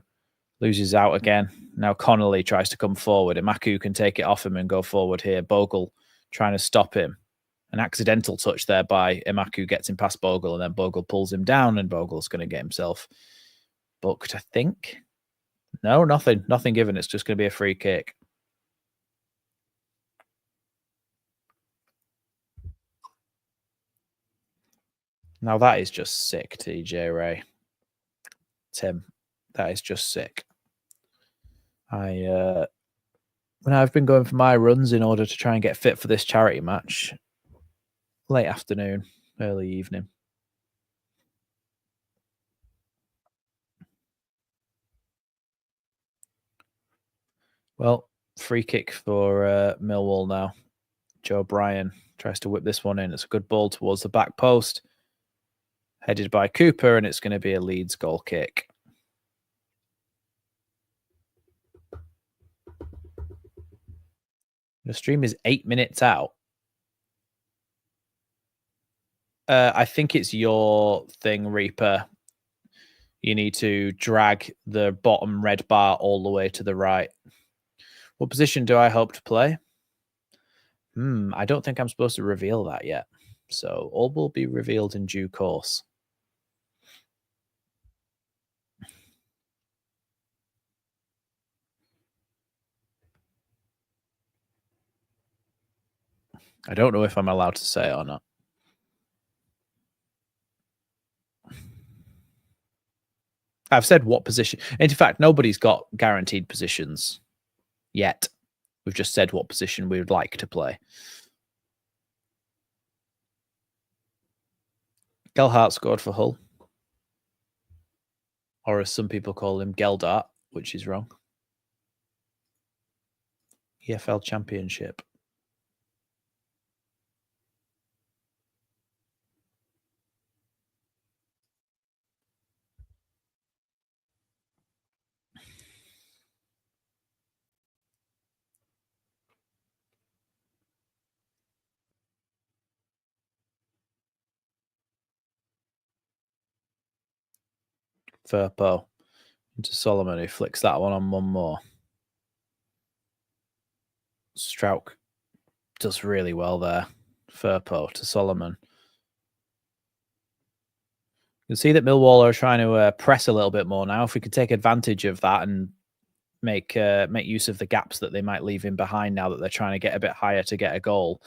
loses out again. Now Connolly tries to come forward. Imaku can take it off him and go forward here. Bogle trying to stop him. An accidental touch there by Imaku gets him past Bogle, and then Bogle pulls him down, and Bogle's going to get himself booked, I think. No, nothing. Nothing given. It's just going to be a free kick. Now that is just sick, TJ Ray. Tim, that is just sick. When I've been going for my runs in order to try and get fit for this charity match, late afternoon, early evening. Well, free kick for Millwall now. Joe Bryan tries to whip this one in. It's a good ball towards the back post. Headed by Cooper, and it's going to be a Leeds goal kick. The stream is 8 minutes out. I think it's your thing, Reaper. You need to drag the bottom red bar all the way to the right. What position do I hope to play? I don't think I'm supposed to reveal that yet. So all will be revealed in due course. I don't know if I'm allowed to say it or not. I've said what position. In fact, nobody's got guaranteed positions yet. We've just said what position we would like to play. Gelhardt scored for Hull. Or as some people call him, Geldart, which is wrong. EFL Championship. Firpo into Solomon, who flicks that one on one more. Strauch does really well there. Firpo to Solomon. You can see that Millwall are trying to press a little bit more now. If we could take advantage of that and make use of the gaps that they might leave in behind now that they're trying to get a bit higher to get a goal,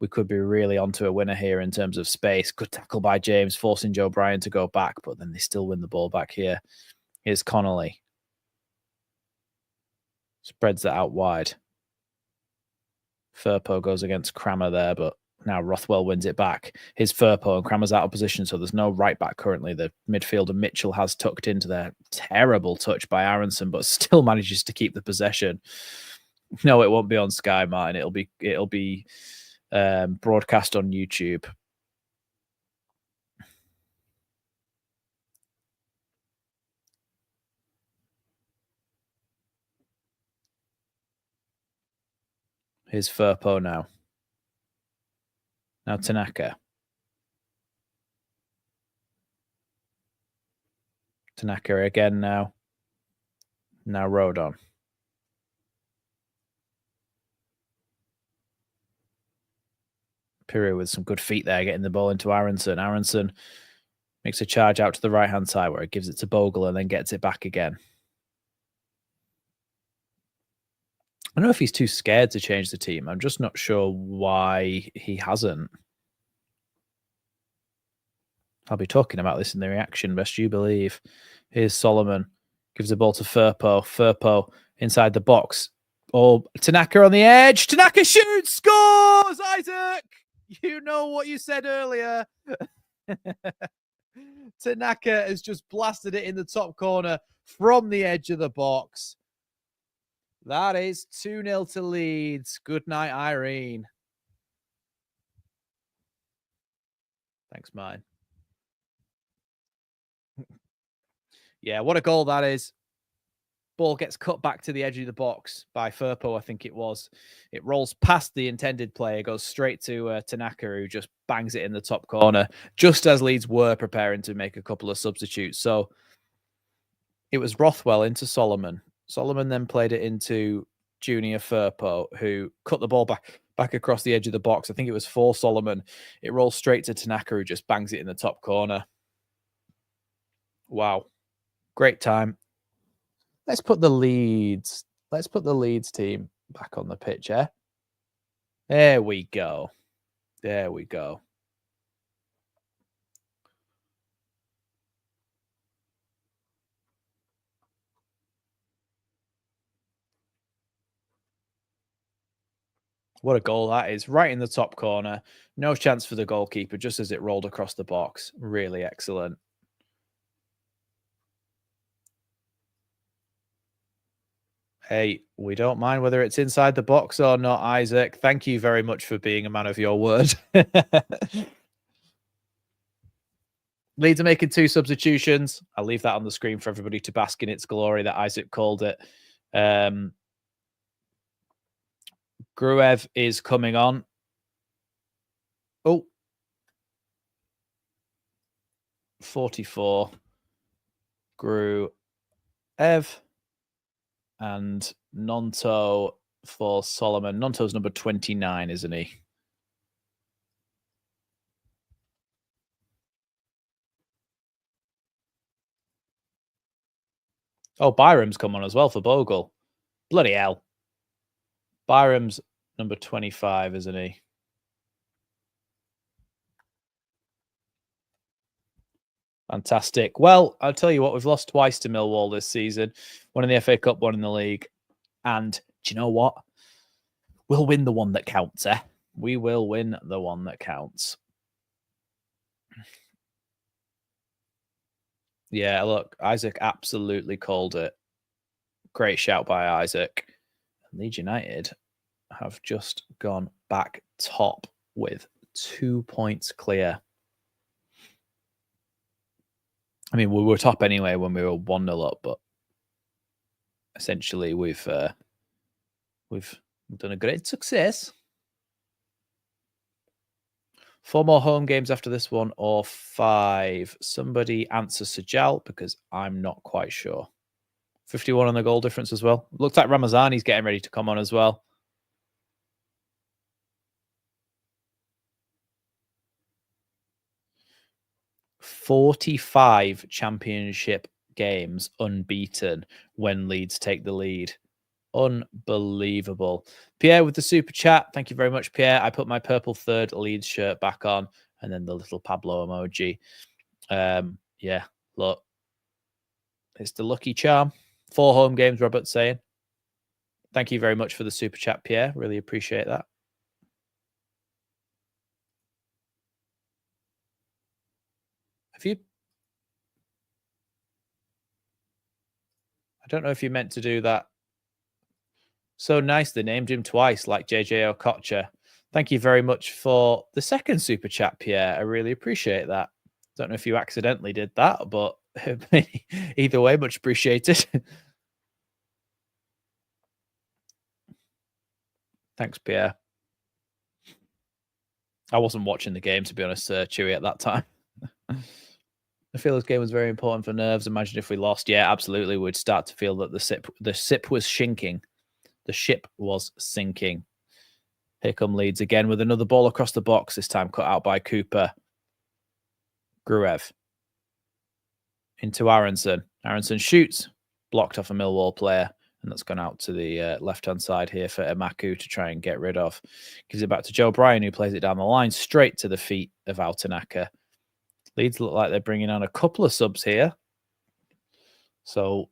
we could be really onto a winner here in terms of space. Good tackle by James, forcing Joe Bryan to go back, but then they still win the ball back here. Here's Connolly. Spreads that out wide. Firpo goes against Crammer there, but now Rothwell wins it back. Here's Firpo, and Crammer's out of position, so there's no right back currently. The midfielder Mitchell has tucked into there. Terrible touch by Aronson, but still manages to keep the possession. No, it won't be on Sky, Martin. It'll be broadcast on YouTube. Here's Firpo now. Now Tanaka. Tanaka again now. Now Rodon. Pirio with some good feet there, getting the ball into Aronson. Aronson makes a charge out to the right-hand side where it gives it to Bogle and then gets it back again. I don't know if he's too scared to change the team. I'm just not sure why he hasn't. I'll be talking about this in the reaction, best you believe. Here's Solomon. Gives the ball to Firpo. Firpo inside the box. Oh, Tanaka on the edge. Tanaka shoots, scores! Isaac! You know what you said earlier. Tanaka has just blasted it in the top corner from the edge of the box. That is 2-0 to Leeds. Good night, Irene. Thanks, mine. Yeah, what a goal that is. Ball gets cut back to the edge of the box by Firpo, I think it was. It rolls past the intended player, goes straight to Tanaka, who just bangs it in the top corner, just as Leeds were preparing to make a couple of substitutes. So it was Rothwell into Solomon. Solomon then played it into Junior Firpo, who cut the ball back across the edge of the box. I think it was for Solomon. It rolls straight to Tanaka, who just bangs it in the top corner. Wow. Great time. Let's put the Leeds team back on the pitch, eh? There we go. There we go. What a goal that is. Right in the top corner. No chance for the goalkeeper, just as it rolled across the box. Really excellent. Hey, we don't mind whether it's inside the box or not, Isaac. Thank you very much for being a man of your word. Leeds are making 2 substitutions. I'll leave that on the screen for everybody to bask in its glory that Isaac called it. Gruev is coming on. Oh. 44. Gruev. And Nonto for Solomon. Nonto's number 29, isn't he? Oh, Byram's come on as well for Bogle. Bloody hell. Byram's number 25, isn't he? Fantastic. Well, I'll tell you what, we've lost twice to Millwall this season. One in the FA Cup, one in the league. And do you know what? We'll win the one that counts, eh? We will win the one that counts. Yeah, look, Isaac absolutely called it. Great shout by Isaac. Leeds United have just gone back top with 2 points clear. I mean, we were top anyway when we were 1-0 up, but essentially we've done a great success. 4 more home games after this one, or 5. Somebody answer Sajal, because I'm not quite sure. 51 on the goal difference as well. Looks like Ramazani's getting ready to come on as well. "45 championship games unbeaten when Leeds take the lead." Unbelievable. Pierre with the super chat. Thank you very much, Pierre. I put my purple third Leeds shirt back on, and then the little Pablo emoji. Yeah, look, it's the lucky charm. 4 home games, Robert's saying. Thank you very much for the super chat, Pierre. Really appreciate that. Have you? I don't know if you meant to do that. So nice, they named him twice, like JJ Okocha. Thank you very much for the second super chat, Pierre. I really appreciate that. Don't know if you accidentally did that, but either way, much appreciated. Thanks, Pierre. I wasn't watching the game, to be honest, Chewy, at that time. I feel this game was very important for nerves. Imagine if we lost. Yeah, absolutely. We'd start to feel that the ship was sinking. The ship was sinking. Here come Leeds again with another ball across the box, this time cut out by Cooper. Gruev. Into Aronson. Aronson shoots. Blocked off a Millwall player. And that's gone out to the left-hand side here for Emaku to try and get rid of. Gives it back to Joe Bryan, who plays it down the line, straight to the feet of Altanaka. Leeds look like they're bringing on a couple of subs here. So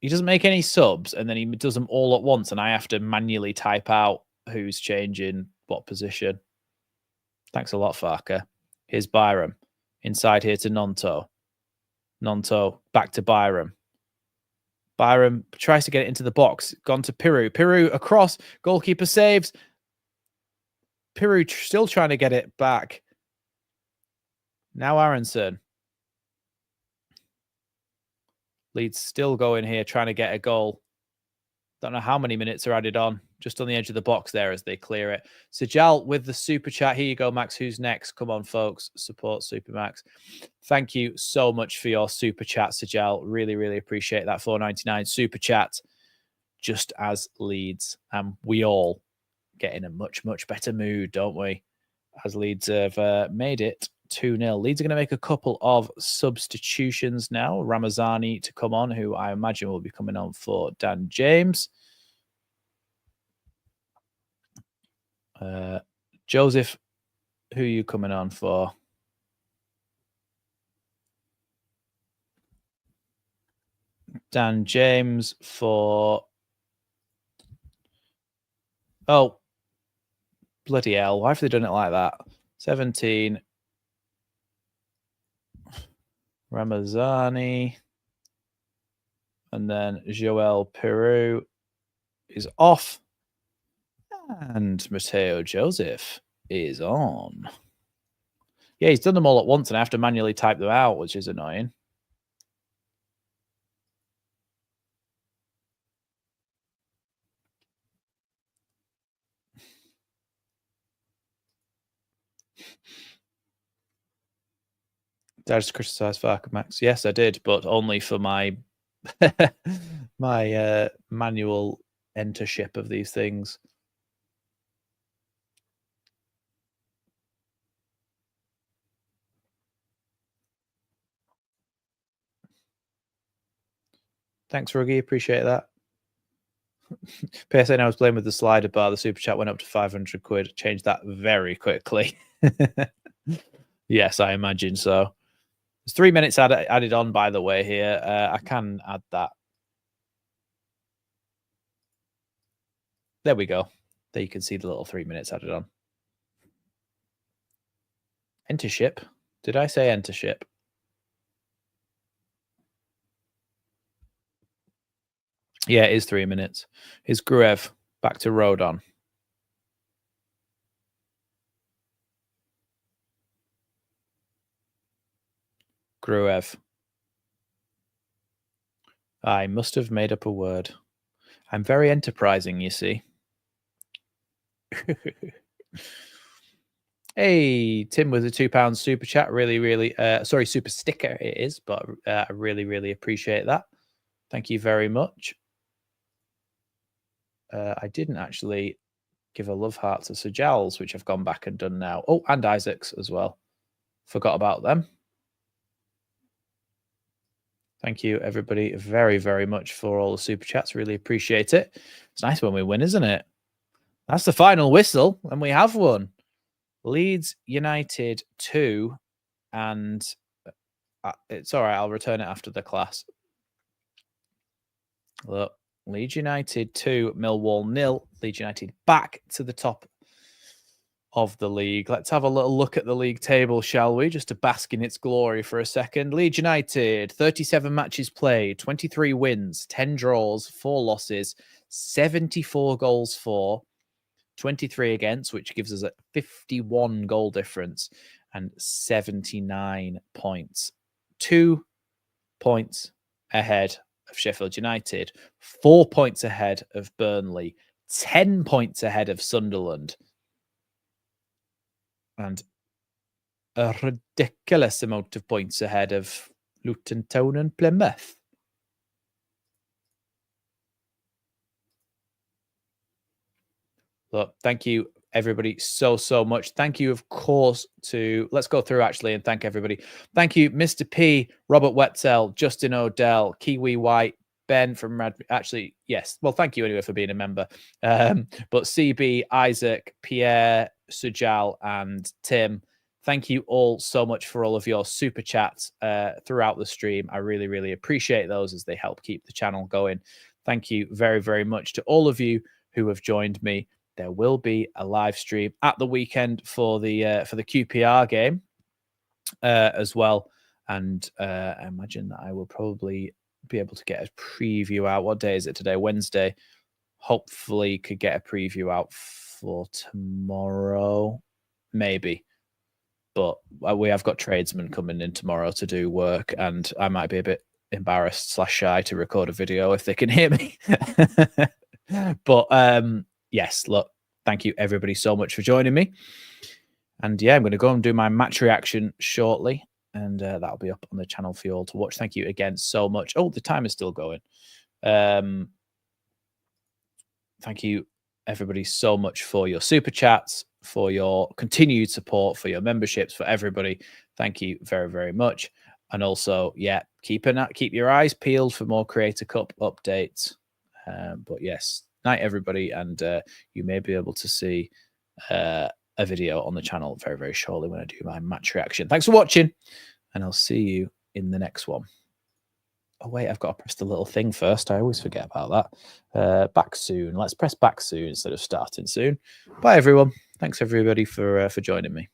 he doesn't make any subs, and then he does them all at once, and I have to manually type out who's changing what position. Thanks a lot, Farker. Here's Byram. Inside here to Nonto. Nonto back to Byram. Byram tries to get it into the box. Gone to Piru. Piru across. Goalkeeper saves. Piru still trying to get it back. Now Aronson. Leeds still going here, trying to get a goal. Don't know how many minutes are added on. Just on the edge of the box there as they clear it. Sajal with the super chat. Here you go, Max. Who's next? Come on, folks. Support Super Max. Thank you so much for your super chat, Sajal. Really, really appreciate that. $4.99 super chat. Just as Leeds, and we all get in a much, much better mood, don't we? As Leeds have made it 2-0. Leeds are going to make a couple of substitutions now. Ramazani to come on, who I imagine will be coming on for Dan James. Joseph, who are you coming on for? Dan James for... Oh, bloody hell. Why have they done it like that? 17. Ramazani. And then Joel Peru is off. And Mateo Joseph is on. Yeah, he's done them all at once, and I have to manually type them out, which is annoying. Did I just criticize Farker Max? Yes, I did, but only for my my manual entership of these things. Thanks, Ruggy. Appreciate that. PSN, I was playing with the slider bar. The super chat went up to 500 quid. Changed that very quickly. Yes, I imagine so. There's 3 minutes added on, by the way, here. I can add that. There we go. There you can see the little 3 minutes added on. Enter ship. Did I say enter ship? Yeah, it is 3 minutes. Is Gruev back to Rodon? Gruev. I must have made up a word. I'm very enterprising, you see. Hey, Tim with a £2 super chat. Really, sorry, super sticker it is, but I really appreciate that. Thank you very much. I didn't actually give a love heart to Sir Giles, which I've gone back and done now. Oh, and Isaacs as well. Forgot about them. Thank you, everybody, very much for all the super chats. Really appreciate it. It's nice when we win, isn't it? That's the final whistle, and we have won. Leeds United 2, and it's all right. I'll return it after the class. Look, Leeds United 2, Millwall 0. Leeds United back to the top of the league. Let's have a little look at the league table, shall we? Just to bask in its glory for a second. Leeds United, 37 matches played, 23 wins, 10 draws, 4 losses, 74 goals for, 23 against, which gives us a 51 goal difference and 79 points. 2 points ahead of Sheffield United, 4 points ahead of Burnley, 10 points ahead of Sunderland, and a ridiculous amount of points ahead of Luton Town and Plymouth. Look, thank you, everybody, so much. Thank you, of course, to... Let's go through, actually, and thank everybody. Thank you, Mr. P, Robert Wetzel, Justin O'Dell, Kiwi White, Ben from Radby. Actually, yes. Well, thank you anyway for being a member. But CB, Isaac, Pierre, Sujal, and Tim, thank you all so much for all of your super chats throughout the stream. I really appreciate those as they help keep the channel going. Thank you very much to all of you who have joined me. There will be a live stream at the weekend for the QPR game as well, and I imagine that I will probably be able to get a preview out. What day is it today? Wednesday. Hopefully could get a preview out for tomorrow, maybe. But we have got tradesmen coming in tomorrow to do work, and I might be a bit embarrassed / shy to record a video if they can hear me. But yes, look, thank you everybody so much for joining me. And yeah, I'm going to go and do my match reaction shortly, and that'll be up on the channel for you all to watch. Thank you again so much. Oh, the time is still going. Thank you everybody so much for your super chats, for your continued support, for your memberships, for everybody. Thank you very much. And also, yeah, keep your eyes peeled for more Creator Cup updates. But yes, night everybody, and you may be able to see a video on the channel very shortly when I do my match reaction. Thanks for watching, and I'll see you in the next one. Oh wait, I've got to press the little thing first. I always forget about that. Back soon. Let's press back soon instead of starting soon. Bye everyone. Thanks everybody for joining me.